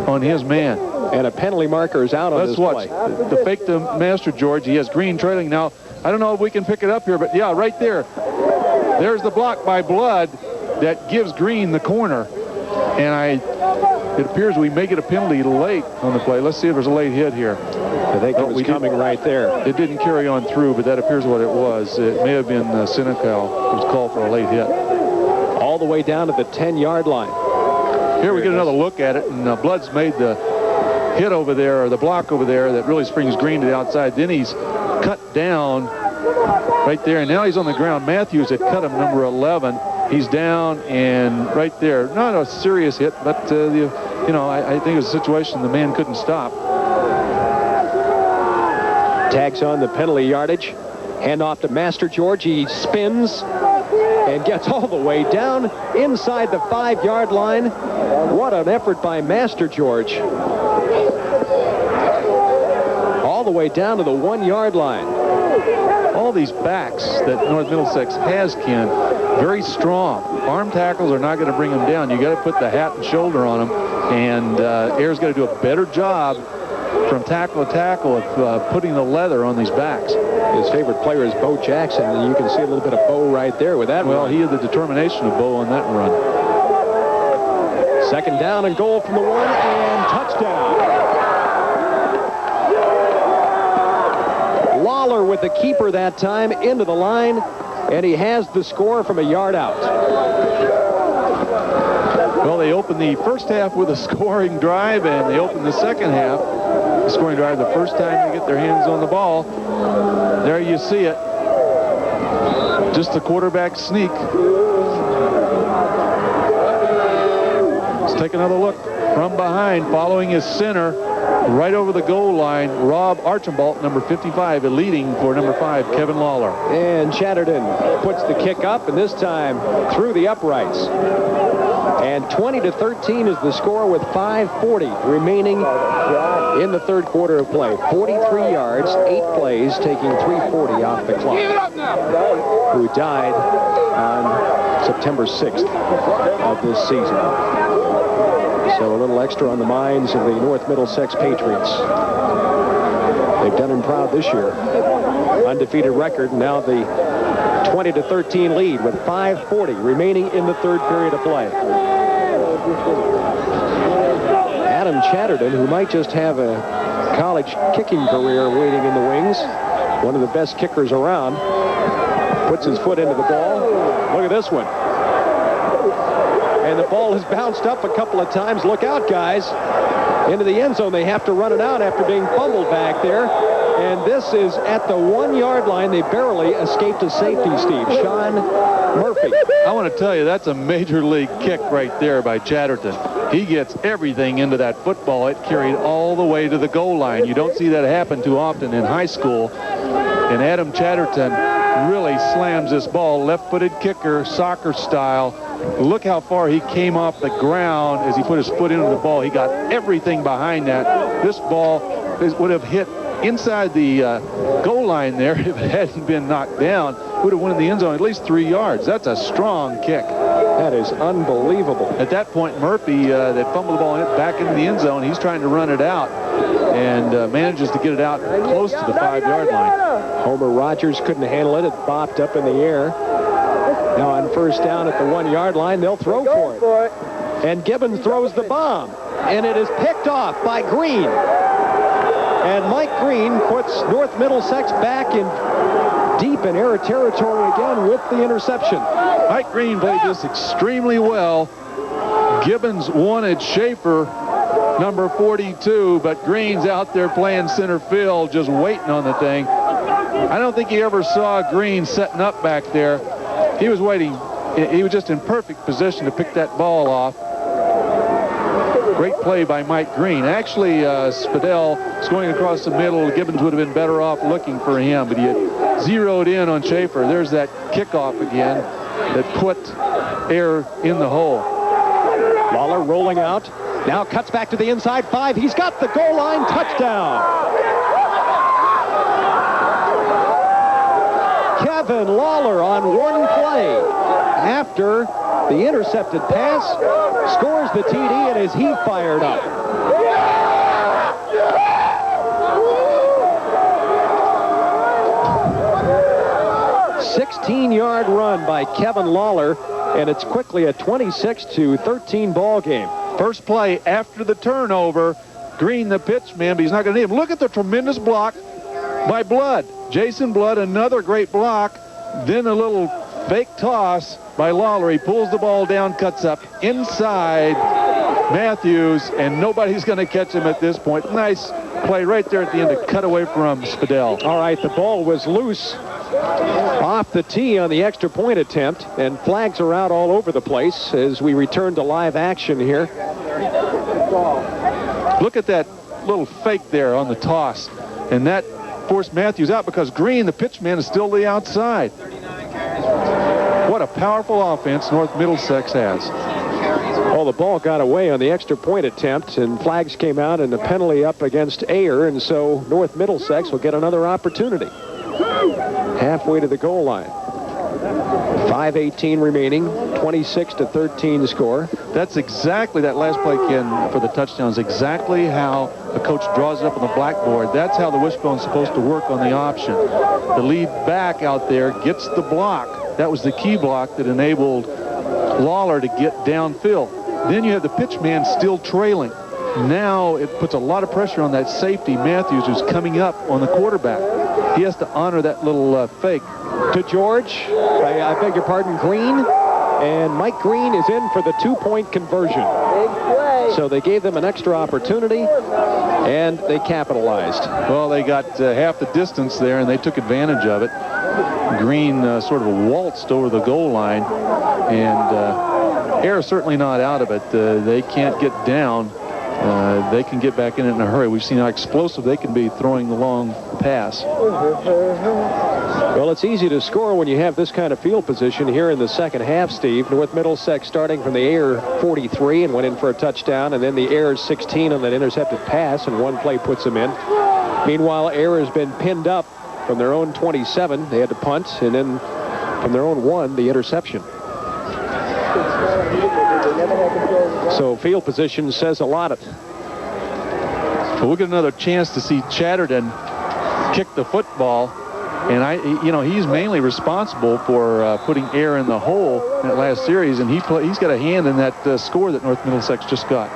on his man. And a penalty marker is out on this play. The fake to Master George. He has Green trailing now. I don't know if we can pick it up here, but yeah, right there. There's the block by Blood that gives Green the corner. And it appears we may get a penalty late on the play. Let's see if there's a late hit here. I think it was coming right there. It didn't carry on through, but that appears what it was. It may have been Senecal. It was called for a late hit. All the way down to the 10-yard line. Here we get another look at it, and Blood's made the hit over there, or the block over there, that really springs Green to the outside. Then he's cut down right there, and now he's on the ground. Matthews had cut him, number 11. He's down and right there. Not a serious hit, but I think it was a situation the man couldn't stop. Tags on the penalty yardage. Hand off to Master George. He spins and gets all the way down inside the 5-yard line. What an effort by Master George. All the way down to the 1-yard line. All these backs that North Middlesex has, Ken, very strong. Arm tackles are not going to bring them down. You got to put the hat and shoulder on them, and Ayer's got to do a better job from tackle to tackle of putting the leather on these backs. His favorite player is Bo Jackson, and you can see a little bit of Bo right there with that Well, run. he had the determination of Bo on that run. 2nd down and goal from the 1, and touchdown. Lawler with the keeper that time into the line, and he has the score from a yard out. Well, they opened the first half with a scoring drive, and they opened the second half the scoring drive the first time they get their hands on the ball. There you see it. Just a quarterback sneak. Let's take another look from behind, following his center. Right over the goal line, Rob Archambault, number 55, leading for number 5, Kevin Lawler. And Chatterton puts the kick up, and this time through the uprights. And 20-13 is the score with 5:40 remaining in the third quarter of play. 43 yards, 8 plays, taking 3:40 off the clock. Who died on September 6th of this season. So a little extra on the minds of the North Middlesex Patriots. They've done him proud this year. Undefeated record, now the 20-13 lead with 5:40 remaining in the third period of play. Adam Chatterton, who might just have a college kicking career waiting in the wings, one of the best kickers around, puts his foot into the ball. Look at this one. And the ball has bounced up a couple of times. Look out, guys. Into the end zone. They have to run it out after being fumbled back there. And this is at the 1-yard line. They barely escaped a safety, Steve. Sean Murphy. I want to tell you, that's a major league kick right there by Chatterton. He gets everything into that football. It carried all the way to the goal line. You don't see that happen too often in high school. And Adam Chatterton really slams this ball. Left-footed kicker, soccer style. Look how far he came off the ground as he put his foot into the ball. He got everything behind that. This ball would have hit inside the goal line there if it hadn't been knocked down. Would have went in the end zone at least 3 yards. That's a strong kick. That is unbelievable. At that point, Murphy, that fumbled the ball and hit back into the end zone. He's trying to run it out and manages to get it out close to the 5-yard line. Homer Rogers couldn't handle it. It bopped up in the air. Now on first down at the 1-yard line, they'll throw for it. And Gibbons throws the bomb. And it is picked off by Green. And Mike Green puts North Middlesex back in deep in Ayer territory again with the interception. Mike Green played this extremely well. Gibbons wanted Schaefer, number 42, but Green's out there playing center field, just waiting on the thing. I don't think he ever saw Green setting up back there. He was waiting. He was just in perfect position to pick that ball off. Great play by Mike Green. Actually, Spadell is going across the middle. Gibbons would have been better off looking for him, but he had zeroed in on Schaefer. There's that kickoff again that put Ayer in the hole. Lawler rolling out. Now cuts back to the inside 5. He's got the goal line touchdown. Kevin Lawler on one play after the intercepted pass, scores the TD, and as he fired up. A 16-yard run by Kevin Lawler, and it's quickly a 26-13 ball game. First play after the turnover. Green, the pitch man, but he's not going to need him. Look at the tremendous block by Blood. Jason Blood, another great block. Then a little fake toss by Lawler. He pulls the ball down, cuts up inside Matthews, and nobody's going to catch him at this point. Nice play right there at the end to cut away from Spadell. All right, the ball was loose off the tee on the extra point attempt, and flags are out all over the place as we return to live action here. Look at that little fake there on the toss, and that forced Matthews out because Green, the pitchman, is still the outside. What a powerful offense North Middlesex has. Well, the ball got away on the extra point attempt, and flags came out and a penalty up against Ayer, and so North Middlesex will get another opportunity. Halfway to the goal line. 5:18 remaining, 26-13 score. That's exactly, that last play, Ken, for the touchdown is exactly how a coach draws it up on the blackboard. That's how the wishbone's supposed to work on the option. The lead back out there gets the block. That was the key block that enabled Lawler to get downfield. Then you have the pitchman still trailing. Now it puts a lot of pressure on that safety, Matthews, who's coming up on the quarterback. He has to honor that little fake. To George, I beg your pardon, Green, and Mike Green is in for the 2-point conversion. So they gave them an extra opportunity, and they capitalized. Well, they got half the distance there, and they took advantage of it. Green sort of waltzed over the goal line, and Ayer certainly not out of it. They can't get down. They can get back in it in a hurry. We've seen how explosive they can be throwing the long pass. Well, it's easy to score when you have this kind of field position here in the second half, Steve. North Middlesex starting from the Ayer 43 and went in for a touchdown, and then the Ayer 16 on that intercepted pass, and one play puts them in. Meanwhile, Ayer has been pinned up from their own 27. They had to punt, and then from their own 1, the interception. So field position says a lot. Well, we'll get another chance to see Chatterton kick the football. And he's mainly responsible for putting Ayer in the hole in that last series, and he's got a hand in that score that North Middlesex just got.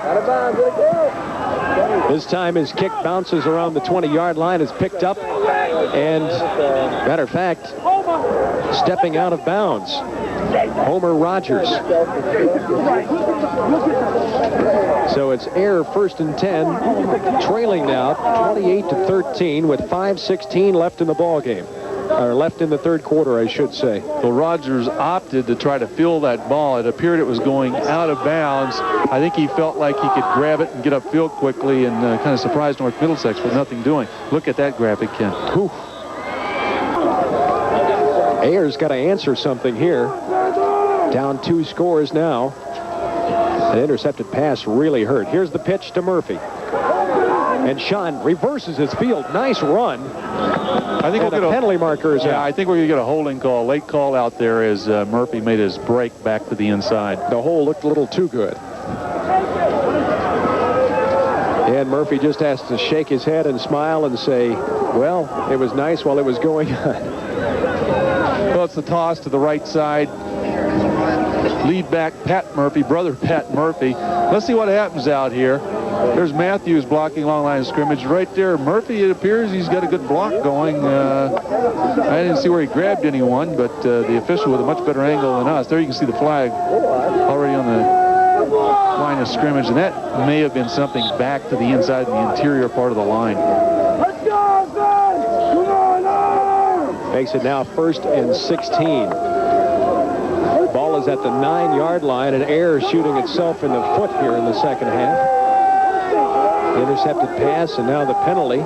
This time his kick bounces around the 20-yard line, is picked up, and matter of fact, stepping out of bounds, Homer Rogers. So it's Ayer 1st and 10, trailing now 28-13 with 5:16 left in the ball game. Or left in the third quarter, I should say. Well, Rogers opted to try to fill that ball. It appeared it was going out of bounds. I think he felt like he could grab it and get upfield quickly, and kind of surprised North Middlesex with nothing doing. Look at that graphic, Ken. Whew. Ayer's got to answer something here. Down 2 scores now. An intercepted pass really hurt. Here's the pitch to Murphy. And Sean reverses his field. Nice run. I think and we'll get a penalty marker is out. I think we're going to get a holding call. Late call out there as Murphy made his break back to the inside. The hole looked a little too good. And Murphy just has to shake his head and smile and say, well, it was nice while it was going on. Well, it's the toss to the right side. Lead back Pat Murphy, brother Pat Murphy. Let's see what happens out here. There's Matthews blocking long line of scrimmage. Right there, Murphy, it appears he's got a good block going. I didn't see where he grabbed anyone, but the official with a much better angle than us. There you can see the flag already on the line of scrimmage, and that may have been something back to the inside, the interior part of the line. Makes it now 1st and 16. Ball is at the 9-yard line, and Ayer shooting itself in the foot here in the second half. Intercepted pass, and now the penalty.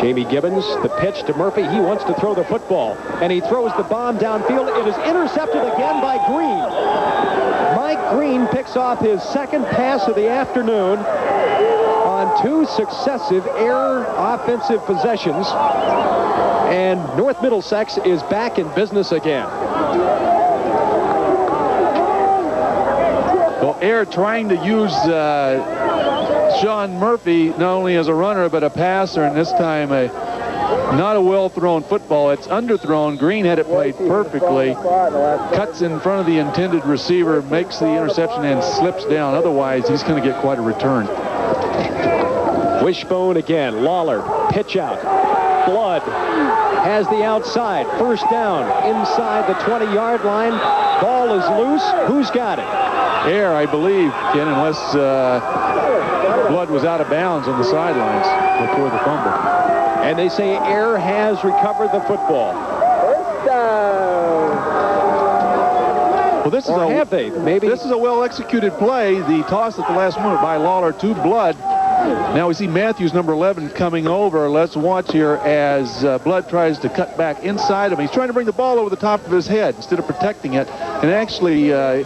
Jamie Gibbons, the pitch to Murphy. He wants to throw the football, and he throws the bomb downfield. It is intercepted again by Green. Mike Green picks off his second pass of the afternoon on 2 successive Ayer offensive possessions. And North Middlesex is back in business again. Well, Ayer trying to use Sean Murphy not only as a runner but a passer, and this time not a well-thrown football. It's underthrown. Green had it played perfectly. Cuts in front of the intended receiver, makes the interception, and slips down. Otherwise, he's going to get quite a return. Wishbone again. Lawler, pitch out. Blood has the outside. First down inside the 20-yard line. Ball is loose. Who's got it? Ayer, I believe, Ken, unless Blood was out of bounds on the sidelines before the fumble. And they say Ayer has recovered the football. First down. Well, this is Or have they? Maybe. This is a well-executed play. The toss at the last moment by Lawler to Blood. Now we see Matthews, number 11, coming over. Let's watch here as Blood tries to cut back inside him. He's trying to bring the ball over the top of his head instead of protecting it. And actually, the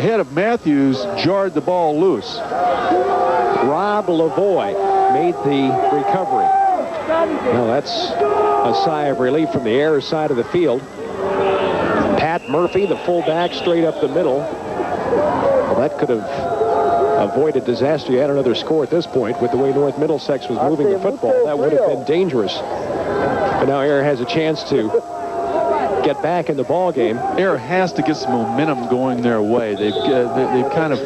head of Matthews jarred the ball loose. Rob Lavoie made the recovery. Now that's a sigh of relief from the Ayer side of the field. Pat Murphy, the fullback, straight up the middle. Well, that could have avoided disaster. You had another score at this point with the way North Middlesex was moving the football. That would have been dangerous. But now Ayer has a chance to get back in the ball game. Ayer has to get some momentum going their way. They've kind of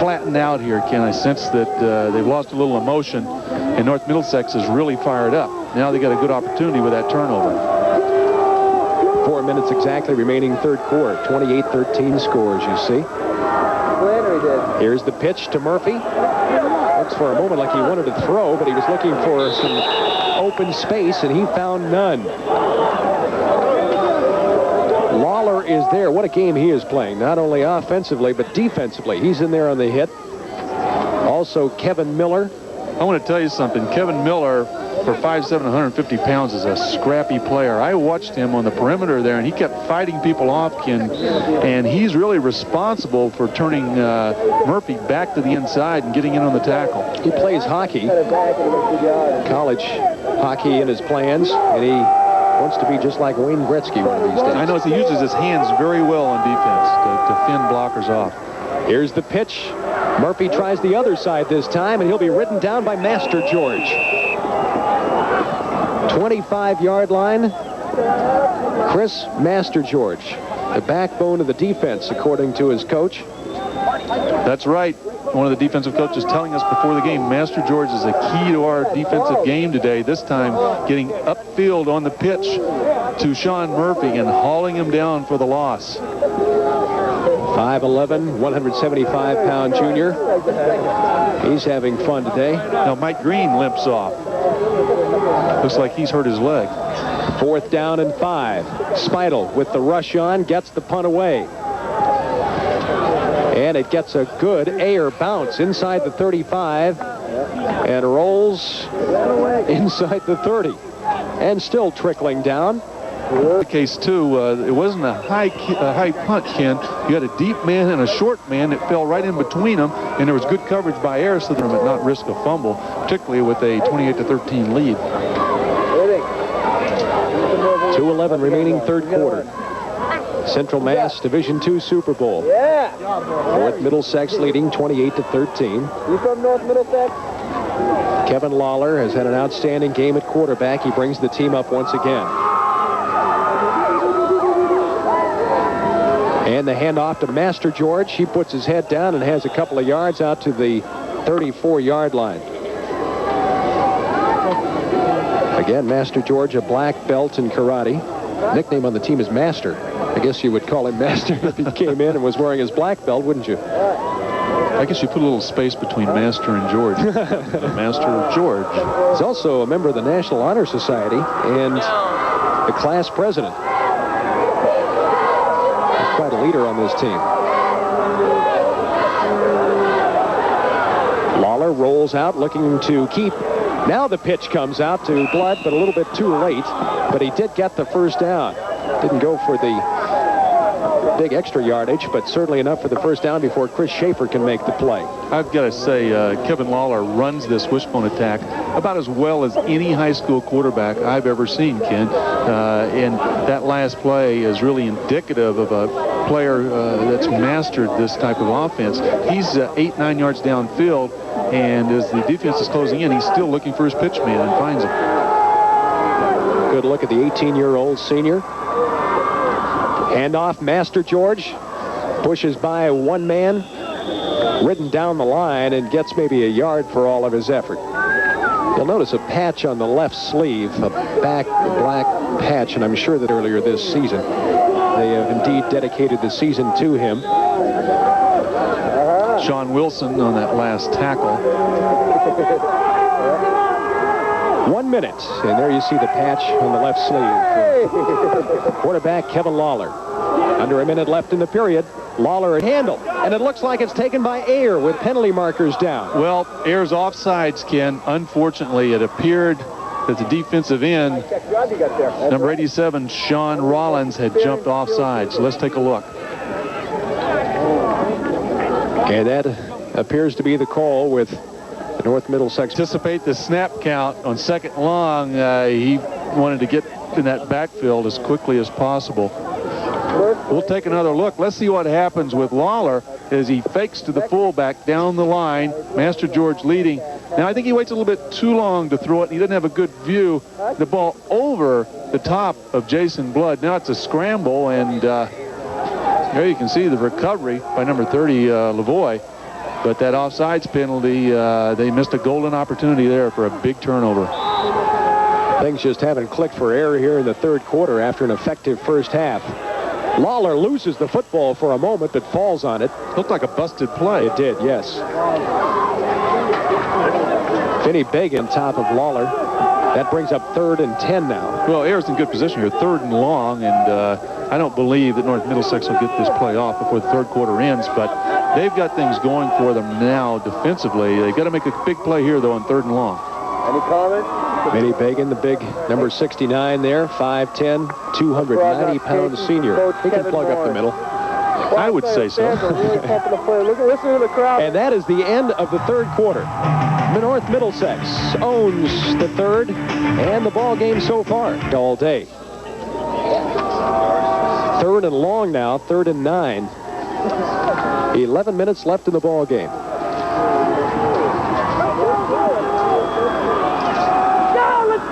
flattened out here, Ken. I sense that they've lost a little emotion, and North Middlesex is really fired up. Now they got a good opportunity with that turnover. 4 minutes exactly remaining third quarter. 28-13 scores, you see. Here's the pitch to Murphy. Looks for a moment like he wanted to throw, but he was looking for some open space, and he found none. Lawler is there. What a game he is playing, not only offensively, but defensively. He's in there on the hit. Also, Kevin Miller. I want to tell you something. Kevin Miller, for 5'7", 150 pounds, is a scrappy player. I watched him on the perimeter there, and he kept fighting people off, Ken, and he's really responsible for turning Murphy back to the inside and getting in on the tackle. He plays hockey, college hockey in his plans, and he wants to be just like Wayne Gretzky one of these days. I know he uses his hands very well on defense to fend blockers off. Here's the pitch. Murphy tries the other side this time, and he'll be ridden down by Master George. 25-yard line. Chris Master George, the backbone of the defense, according to his coach. That's right. One of the defensive coaches telling us before the game, Master George is a key to our defensive game today. This time getting upfield on the pitch to Sean Murphy and hauling him down for the loss. 5'11", 175-pound junior. He's having fun today. Now Mike Green limps off. Looks like he's hurt his leg. 4th down and 5. Speidel with the rush on, gets the punt away. And it gets a good Ayer bounce inside the 35 and rolls inside the 30. and still trickling down. The case too, it wasn't a high punt, Ken. You had a deep man and a short man that fell right in between them, and there was good coverage by Ayer so that would not risk a fumble, particularly with a 28-13 lead. 2:11 remaining third quarter. Central Mass Division II Super Bowl. North Middlesex leading 28-13. You from North Middlesex? Kevin Lawler has had an outstanding game at quarterback. He brings the team up once again. And the handoff to Master George. He puts his head down and has a couple of yards out to the 34-yard line. Again, Master George, a black belt in karate. Nickname on the team is Master. I guess you would call him Master if he came in and was wearing his black belt, wouldn't you? I guess you put a little space between Master and George. Master George. He's also a member of the National Honor Society and the class president. He's quite a leader on this team. Lawler rolls out looking to keep. Now the pitch comes out to Blood, but a little bit too late. But he did get the first down. Didn't go for the big extra yardage, but certainly enough for the first down before Chris Schaefer can make the play. I've got to say, Kevin Lawler runs this wishbone attack about as well as any high school quarterback I've ever seen, Ken. And that last play is really indicative of a player that's mastered this type of offense. He's 8-9 yards downfield, and as the defense is closing in, he's still looking for his pitch man and finds him. Good look at the 18-year-old senior. Handoff, Master George pushes by one man, ridden down the line, and gets maybe a yard for all of his effort. You'll notice a patch on the left sleeve, a black patch, and I'm sure that earlier this season they have indeed dedicated the season to him. Sean Wilson on that last tackle. 1 minute, and there you see the patch on the left sleeve. Quarterback Kevin Lawler. Under a minute left in the period. Lawler handled, and it looks like it's taken by Ayer with penalty markers down. Well, Ayer's offsides, Ken. Unfortunately, it appeared that the defensive end, number 87, Sean Rollins, had jumped offside. So let's take a look. And that appears to be the call with the North Middlesex. Anticipate the snap count on second long. He wanted to get in that backfield as quickly as possible. We'll take another look. Let's see what happens with Lawler as he fakes to the fullback down the line. Master George leading. Now, I think he waits a little bit too long to throw it. He doesn't have a good view. The ball over the top of Jason Blood. Now it's a scramble, and there you can see the recovery by number 30, Lavoie. But that offsides penalty, they missed a golden opportunity there for a big turnover. Things just haven't clicked for Ayer here in the third quarter after an effective first half. Lawler loses the football for a moment, but falls on it. Looked like a busted play. It did, yes. Finney big on top of Lawler. That brings up 3rd and 10 now. Well, Ayer's in good position here, 3rd and long, and I don't believe that North Middlesex will get this play off before the third quarter ends, but they've got things going for them now defensively. They've got to make a big play here, though, on 3rd and long. Any comment? Vinny Bagan, the big number 69 there, 5'10", 290-pound senior. He can plug up the middle. I would say so. Listen to the crowd. And that is the end of the third quarter. North Middlesex owns the third and the ball game so far all day. 3rd and long now, 3rd and 9. 11 minutes left in the ball game.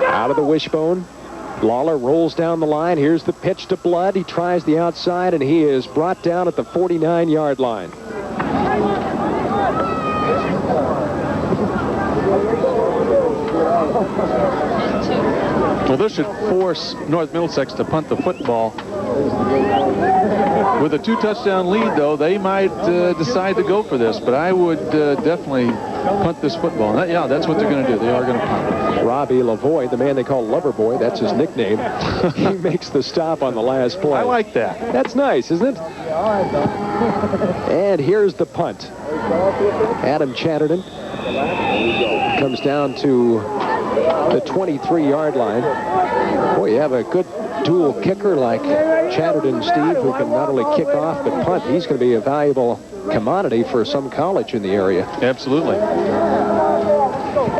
Out of the wishbone. Lawler rolls down the line. Here's the pitch to Blood. He tries the outside, and he is brought down at the 49-yard line. Well, this should force North Middlesex to punt the football. With a 2-touchdown lead, though, they might decide to go for this, but I would definitely punt this football. Yeah, that's what they're going to do. They are going to punt. Robbie Lavoie, the man they call Loverboy, that's his nickname. He makes the stop on the last play. I like that. That's nice, isn't it? And here's the punt. Adam Chatterton comes down to the 23-yard line. Boy, you have a good dual kicker like Chatterton Steve, who can not only kick off but punt. He's going to be a valuable commodity for some college in the area. Absolutely.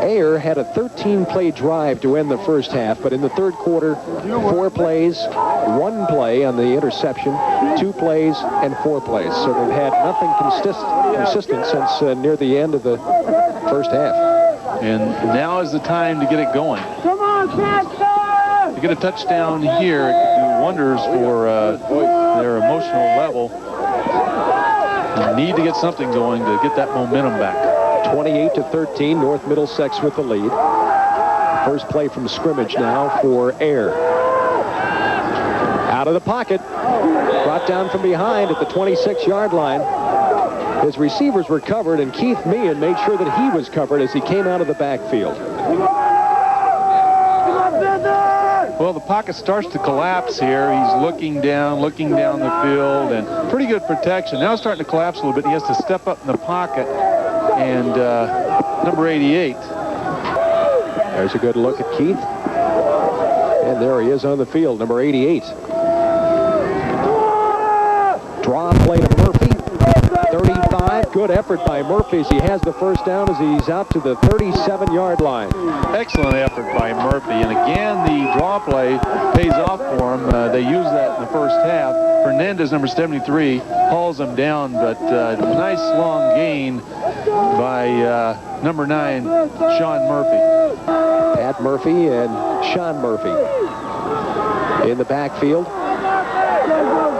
Ayer had a 13-play drive to end the first half, but in the third quarter, 4 plays, 1 play on the interception, 2 plays, and 4 plays. So they've had nothing consistent since near the end of the first half. And now is the time to get it going. Come on, Casper! To get a touchdown here, it could do wonders for their emotional level. They need to get something going to get that momentum back. 28-13, North Middlesex with the lead. First play from scrimmage now for Ayer. Out of the pocket, brought down from behind at the 26-yard line. His receivers were covered, and Keith Meehan made sure that he was covered as he came out of the backfield. Well, the pocket starts to collapse here. He's looking down the field, and pretty good protection. Now it's starting to collapse a little bit. He has to step up in the pocket, and number 88. There's a good look at Keith. And there he is on the field, number 88. Draw play to Murphy. 35. Good effort by Murphy as he has the first down as he's out to the 37-yard line. Excellent effort by Murphy. And again, the draw play pays off for him. They used that in the first half. Fernandez, number 73, hauls him down, but nice long gain by number 9, Sean Murphy. Pat Murphy and Sean Murphy in the backfield.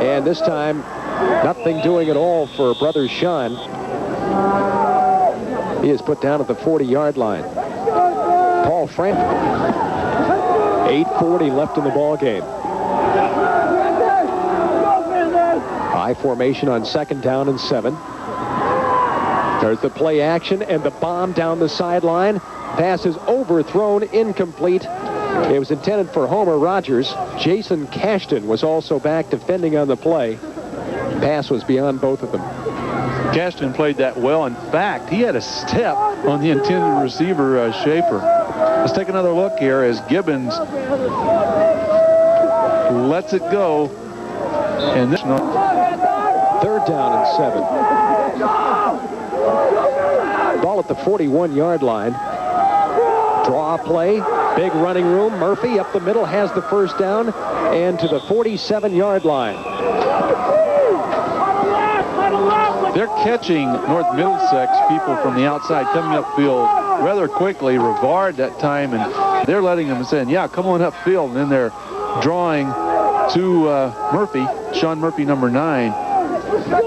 And this time, nothing doing at all for brother Sean. He is put down at the 40-yard line. Paul Frank. 8:40 left in the ball game. High formation on 2nd down and 7. There's the play action and the bomb down the sideline. Pass is overthrown, incomplete. It was intended for Homer Rogers. Jason Cashton was also back defending on the play. Pass was beyond both of them. Cashton played that well. In fact, he had a step on the intended receiver, Schaefer. Let's take another look here as Gibbons lets it go. And this 3rd down and 7. Ball at the 41-yard line. Draw play. Big running room. Murphy up the middle has the first down and to the 47-yard line. They're catching North Middlesex people from the outside coming upfield rather quickly. Rivard that time, and they're letting them saying, yeah, come on upfield. And then they're drawing to Murphy, Sean Murphy, number 9.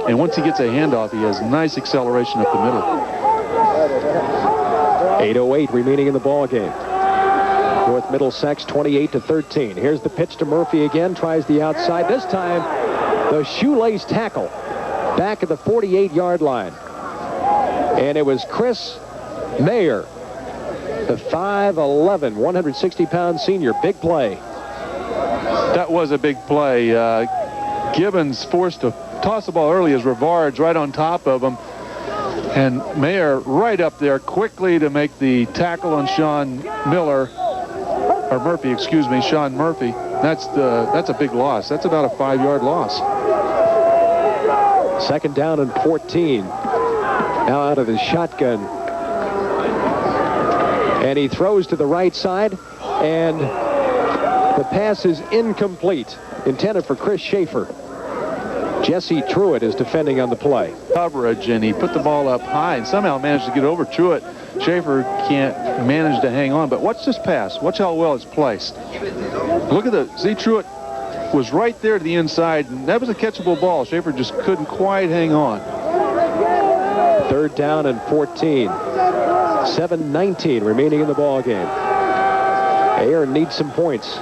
And once he gets a handoff, he has nice acceleration up the middle. 8:08 remaining in the ball game. North Middlesex 28-13. Here's the pitch to Murphy again. Tries the outside. This time, the shoelace tackle back at the 48-yard line. And it was Chris Mayer, the 5'11", 160-pound senior. Big play. That was a big play. Gibbons forced to toss the ball early as Rivard's right on top of him. And Mayer right up there quickly to make the tackle on Sean Murphy, excuse me, Sean Murphy. That's a big loss. That's about a 5-yard loss. 2nd down and 14. Now out of his shotgun. And he throws to the right side, and the pass is incomplete. Intended for Chris Schaefer. Jesse Truitt is defending on the play. Coverage, and he put the ball up high and somehow managed to get over Truitt. Schaefer can't manage to hang on, but watch this pass. Watch how well it's placed. Look at Truitt was right there to the inside, and that was a catchable ball. Schaefer just couldn't quite hang on. 3rd down and 14. 7:19 remaining in the ball game. Ayer needs some points.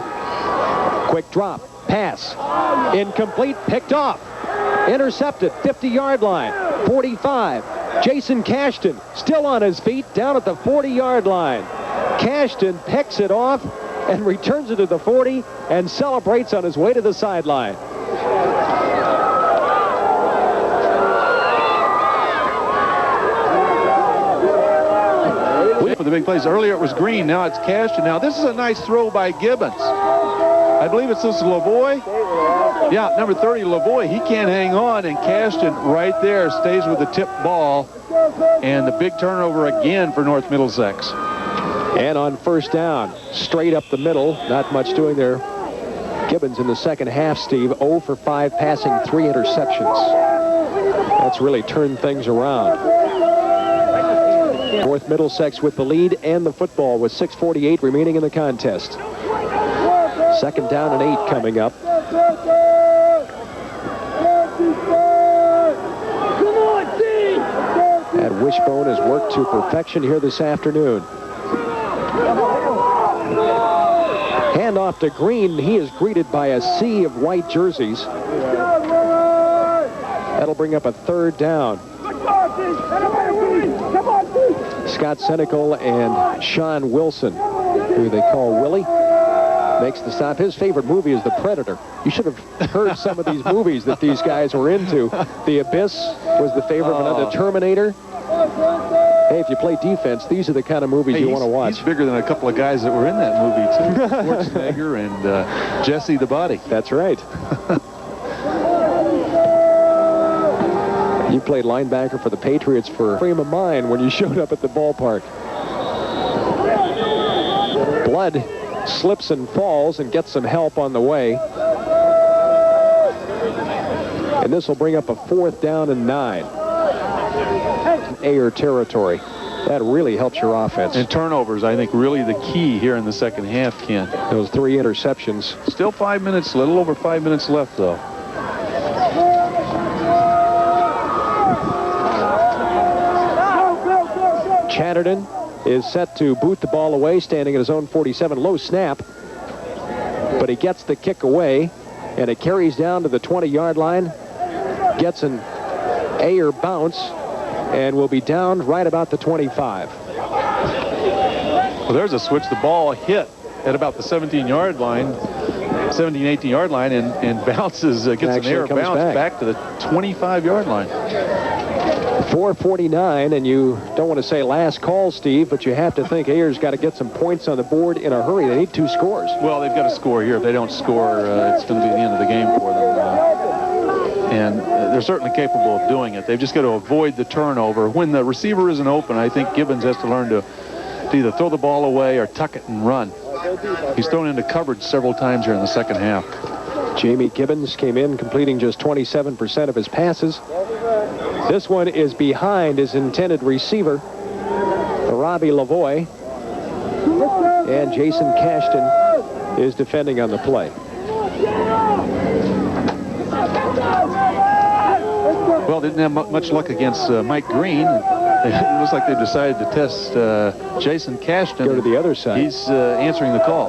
Quick drop, pass, incomplete, picked off. Intercepted, 50-yard line, 45. Jason Cashton still on his feet down at the 40-yard line. Cashton picks it off and returns it to the 40 and celebrates on his way to the sideline. for the big plays. Earlier it was Green, now it's Cashton. Now this is a nice throw by Gibbons. I believe it's this Lavoie. Yeah, number 30, Lavoie. He can't hang on, and Cashton right there stays with the tip ball. And the big turnover again for North Middlesex. And on first down, straight up the middle, not much doing there. Gibbons in the second half, Steve, 0 for 5 passing, 3 interceptions. That's really turned things around. North Middlesex with the lead and the football with 6:48 remaining in the contest. Second down and 8 coming up. That wishbone has worked to perfection here this afternoon. Hand off to Green. He is greeted by a sea of white jerseys. That'll bring up a third down. Scott Senecal and Sean Wilson, who they call Willie, makes the stop. His favorite movie is The Predator. You should have heard some of these movies that these guys were into. The Abyss was the favorite, another Terminator. Hey, if you play defense, these are the kind of movies you want to watch. He's bigger than a couple of guys that were in that movie, too. Schwarzenegger and Jesse the Body. That's right. You played linebacker for the Patriots for frame of mind when you showed up at the ballpark. Blood slips and falls and gets some help on the way. And this will bring up a 4th down and 9. Ayer territory. That really helps your offense. And turnovers, I think, really the key here in the second half, Ken. Those 3 interceptions. Still 5 minutes, a little over 5 minutes left, though. Chatterton is set to boot the ball away, standing at his own 47. Low snap, but he gets the kick away, and it carries down to the 20-yard line. Gets an Ayer bounce, and will be down right about the 25. Well, there's a switch. The ball hit at about the 17-yard line, 18-yard line, and bounces, gets an air bounce back to the 25-yard line. 4:49, and you don't want to say last call, Steve, but you have to think Ayer's got to get some points on the board in a hurry. They need 2 scores. Well, they've got to score here. If they don't score, it's going to be the end of the game for them. And they're certainly capable of doing it. They've just got to avoid the turnover. When the receiver isn't open, I think Gibbons has to learn to either throw the ball away or tuck it and run. He's thrown into coverage several times here in the second half. Jamie Gibbons came in completing just 27% of his passes. This one is behind his intended receiver, Robbie Lavoie, and Jason Cashton is defending on the play. Well, didn't have much luck against Mike Green. It looks like they decided to test Jason Cashton. Go to the other side. He's answering the call.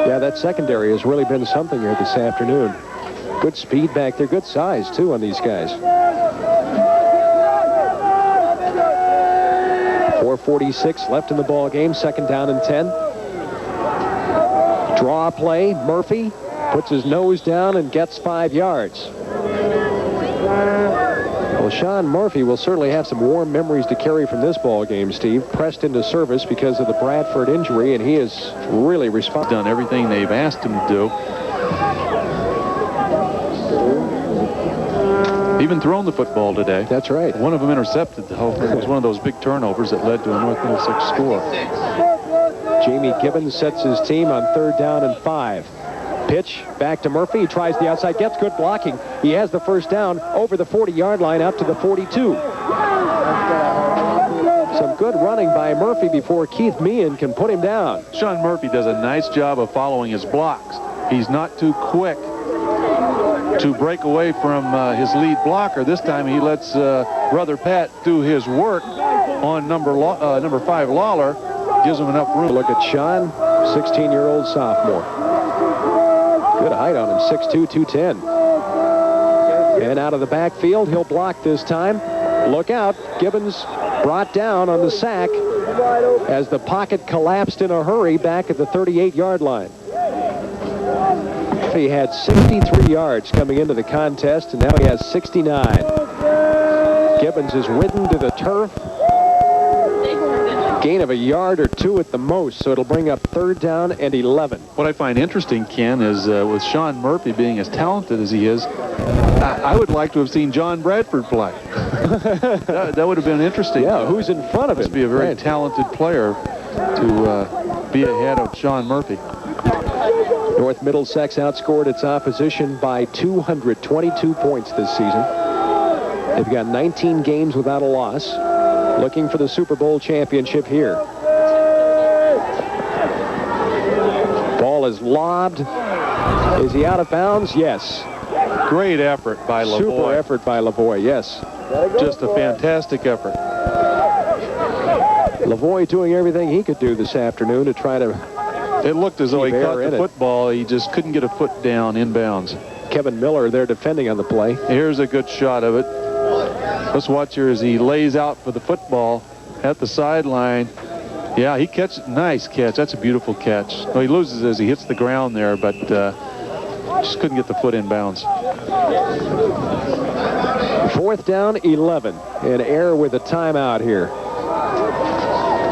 Yeah, that secondary has really been something here this afternoon. Good speed back there, good size, too, on these guys. 4:46 left in the ball game, 2nd down and 10. Draw play, Murphy puts his nose down and gets 5 yards. Well, Sean Murphy will certainly have some warm memories to carry from this ball game, Steve. Pressed into service because of the Bradford injury, and he is really responsible. Done everything they've asked him to do. Even thrown the football today. That's right. One of them intercepted, though. It was one of those big turnovers that led to a North Middlesex score. Jamie Gibbons sets his team on 3rd down and 5. Pitch back to Murphy. He tries the outside, gets good blocking. He has the 1st down over the 40-yard line out to the 42. Some good running by Murphy before Keith Meehan can put him down. Sean Murphy does a nice job of following his blocks. He's not too quick to break away from his lead blocker. This time he lets Brother Pat do his work on number 5 Lawler. Gives him enough room. Look at Sean, 16-year-old sophomore. Good height on him, 6'2", 210. And out of the backfield, he'll block this time. Look out, Gibbons brought down on the sack as the pocket collapsed in a hurry back at the 38-yard line. He had 63 yards coming into the contest, and now he has 69. Gibbons is ridden to the turf. Gain of a yard or two at the most, so it'll bring up 3rd down and 11. What I find interesting, Ken, is with Sean Murphy being as talented as he is, I would like to have seen John Bradford play. that would have been interesting. Yeah, who's in front of him? Must be a very talented player to be ahead of Sean Murphy. North Middlesex outscored its opposition by 222 points this season. They've got 19 games without a loss. Looking for the Super Bowl championship here. Ball is lobbed. Is he out of bounds? Yes. Great effort by Lavoie. Super effort by Lavoie, yes. Just a fantastic effort. Lavoie doing everything he could do this afternoon to try to... It looked as though he caught the football. He just couldn't get a foot down inbounds. Kevin Miller there defending on the play. Here's a good shot of it. Let's watch here as he lays out for the football at the sideline. Yeah, he catches. Nice catch. That's a beautiful catch. Well, he loses as he hits the ground there, but just couldn't get the foot in bounds. 4th down, 11. And Ayer with a timeout here.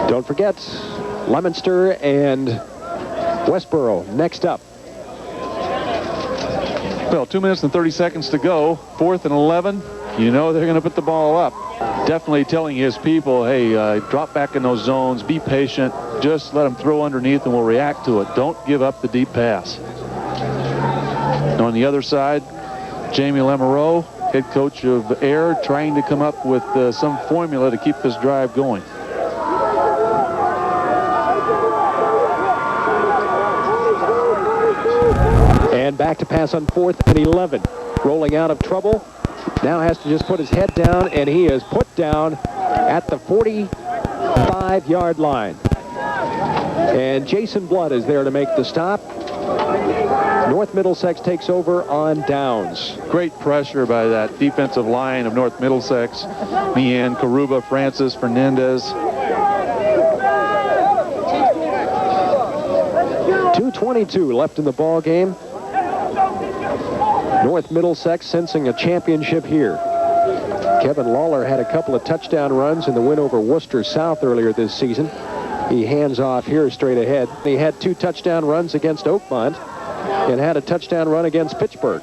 Don't forget, Leominster and Westboro next up. Well, 2 minutes and 30 seconds to go. 4th and 11. You know they're going to put the ball up. Definitely telling his people, hey, drop back in those zones. Be patient. Just let them throw underneath and we'll react to it. Don't give up the deep pass. And on the other side, Jamie Lamoureux, head coach of Ayer, trying to come up with some formula to keep this drive going. And back to pass on 4th and 11. Rolling out of trouble. Now has to just put his head down, and he is put down at the 45-yard line. And Jason Blood is there to make the stop. North Middlesex takes over on downs. Great pressure by that defensive line of North Middlesex. Meehan, Karuba, Francis, Fernandez. 2:22 left in the ball game. North Middlesex sensing a championship here. Kevin Lawler had a couple of touchdown runs in the win over Worcester South earlier this season. He hands off here straight ahead. He had 2 touchdown runs against Oakmont and had a touchdown run against Pittsburgh.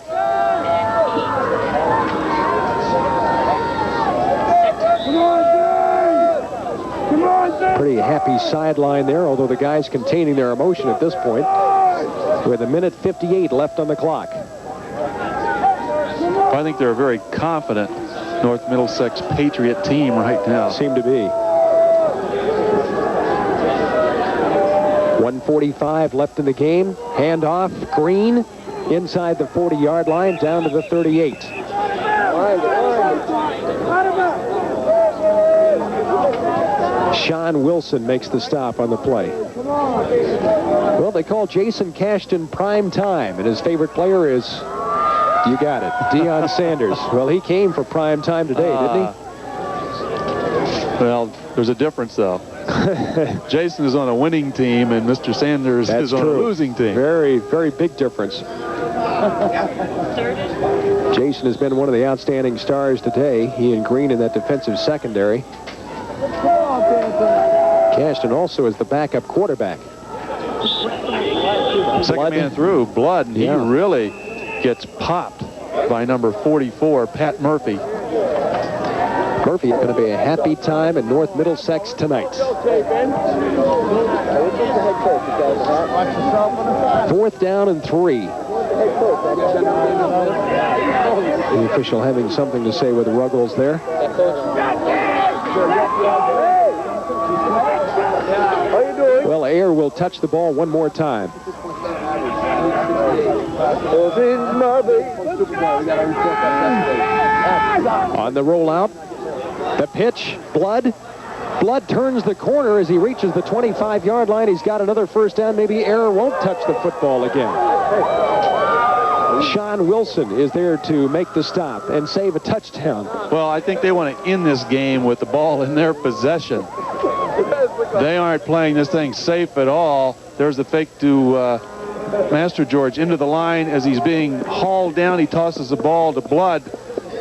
Pretty happy sideline there, although the guys containing their emotion at this point with 1:58 left on the clock. I think they're a very confident North Middlesex Patriot team right now. Seem to be. 1:45 left in the game. Handoff, Green, inside the 40-yard line, down to the 38. Sean Wilson makes the stop on the play. Well, they call Jason Cashton prime time, and his favorite player is, you got it, Deion Sanders. Well, he came for prime time today, didn't he? Well, there's a difference, though. Jason is on a winning team, and Mr. Sanders is on a losing team. Very, very big difference. Jason has been one of the outstanding stars today. He and Green in that defensive secondary. Cashton also is the backup quarterback. Second man through, Blood, and he really gets popped by number 44, Pat Murphy. Murphy is going to be a happy time in North Middlesex tonight. 4th down and 3. The official having something to say with Ruggles there. Well, Ayer will touch the ball one more time. On the rollout, the pitch, Blood. Blood turns the corner as he reaches the 25-yard line. He's got another first down. Maybe Ayer won't touch the football again. Sean Wilson is there to make the stop and save a touchdown. Well, I think they want to end this game with the ball in their possession. They aren't playing this thing safe at all. There's the fake to Master George into the line as he's being hauled down. He tosses the ball to Blood.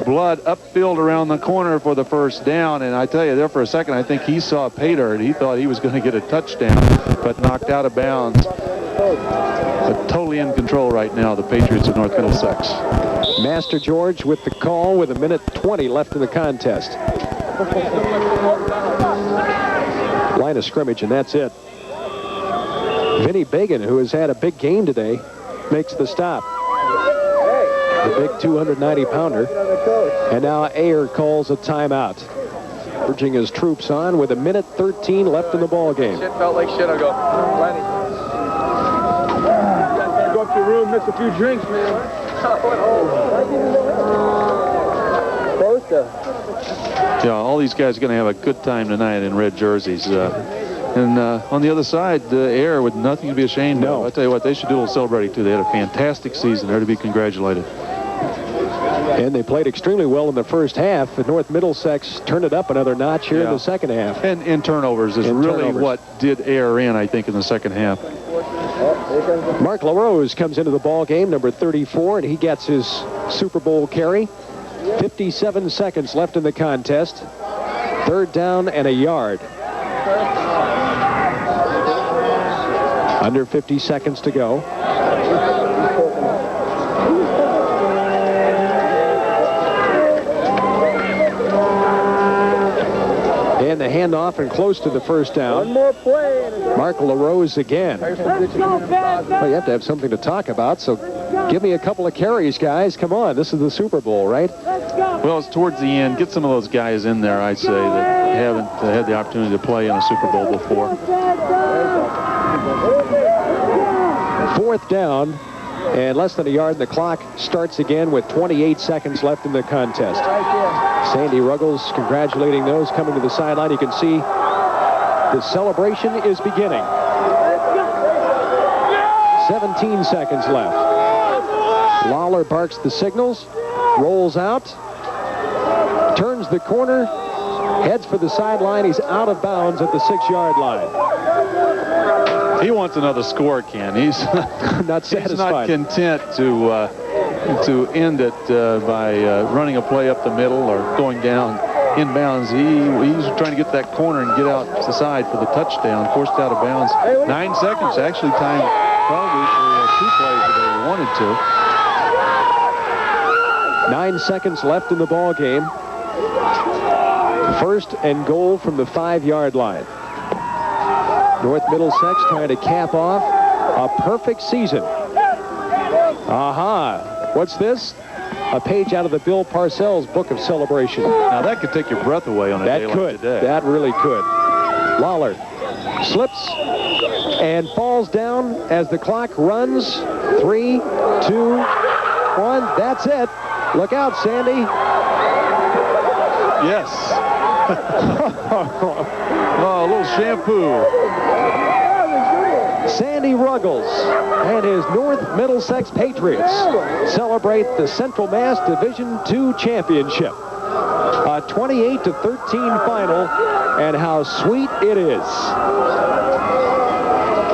Blood upfield around the corner for the first down, and I tell you, there for a second, I think he saw pay dirt. He thought he was going to get a touchdown, but knocked out of bounds. But totally in control right now, the Patriots of North Middlesex. Master George with the call with 1:20 left in the contest. Line of scrimmage, and that's it. Vinny Bagan, who has had a big game today, makes the stop. The big 290-pounder. And now Ayer calls a timeout, urging his troops on with 1:13 left in the ball game. Shit felt like shit. I'll go. Plenty. Go up to your room, miss a few drinks, man. Close to. Yeah, all these guys are going to have a good time tonight in red jerseys. And on the other side, Ayer with nothing to be ashamed of. I'll tell you what, they should do a little celebrating, too. They had a fantastic season. They're to be congratulated. And they played extremely well in the first half. But North Middlesex turned it up another notch here in the second half. And turnovers is really what did Ayer in, I think, in the second half. Mark LaRose comes into the ball game, number 34, and he gets his Super Bowl carry. 57 seconds left in the contest. 3rd down and a yard. Under 50 seconds to go. And the handoff and close to the first down. One more play. Mark LaRose again. Let's go, Pat. Well, you have to have something to talk about, so give me a couple of carries, guys. Come on, this is the Super Bowl, right? Well, it's towards the end. Get some of those guys in there, I'd say, that haven't had the opportunity to play in a Super Bowl before. 4th down, and less than a yard, and the clock starts again with 28 seconds left in the contest. Sandy Ruggles congratulating those coming to the sideline. You can see the celebration is beginning. 17 seconds left. Lawler barks the signals, rolls out, turns the corner, heads for the sideline. He's out of bounds at the 6-yard line. He wants another score, Ken. He's not satisfied. He's not content to end it by running a play up the middle or going down inbounds. He's trying to get that corner and get out to the side for the touchdown. Forced out of bounds. 9 seconds, actually time probably for 2 plays if they wanted to. 9 seconds left in the ball game. 1st and goal from the 5-yard line. North Middlesex trying to cap off a perfect season. What's this? A page out of the Bill Parcells book of celebration. Now that could take your breath away on a day like today. That really could. Lawler slips and falls down as the clock runs. 3, 2, 1. That's it. Look out, Sandy. Yes. Oh, a little shampoo. Sandy Ruggles and his North Middlesex Patriots celebrate the Central Mass Division II championship. A 28-13 final, and how sweet it is.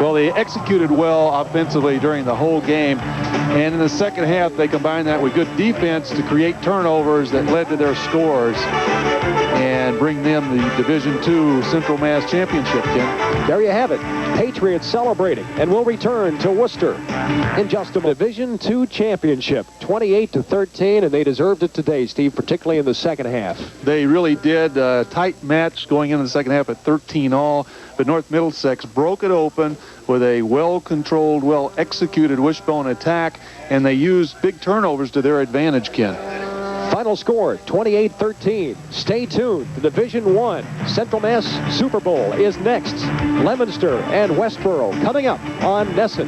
Well, they executed well offensively during the whole game, and in the second half, they combined that with good defense to create turnovers that led to their scores and bring them the Division II Central Mass Championship, Ken. There you have it. Patriots celebrating, and we'll return to Worcester in just a moment. Division II championship, 28-13, and they deserved it today, Steve, particularly in the second half. They really did. A tight match going into the second half at 13-all, but North Middlesex broke it open with a well-controlled, well-executed wishbone attack, and they used big turnovers to their advantage, Ken. Final score, 28-13. Stay tuned. The Division I Central Mass Super Bowl is next. Leominster and Westboro coming up on Nesson.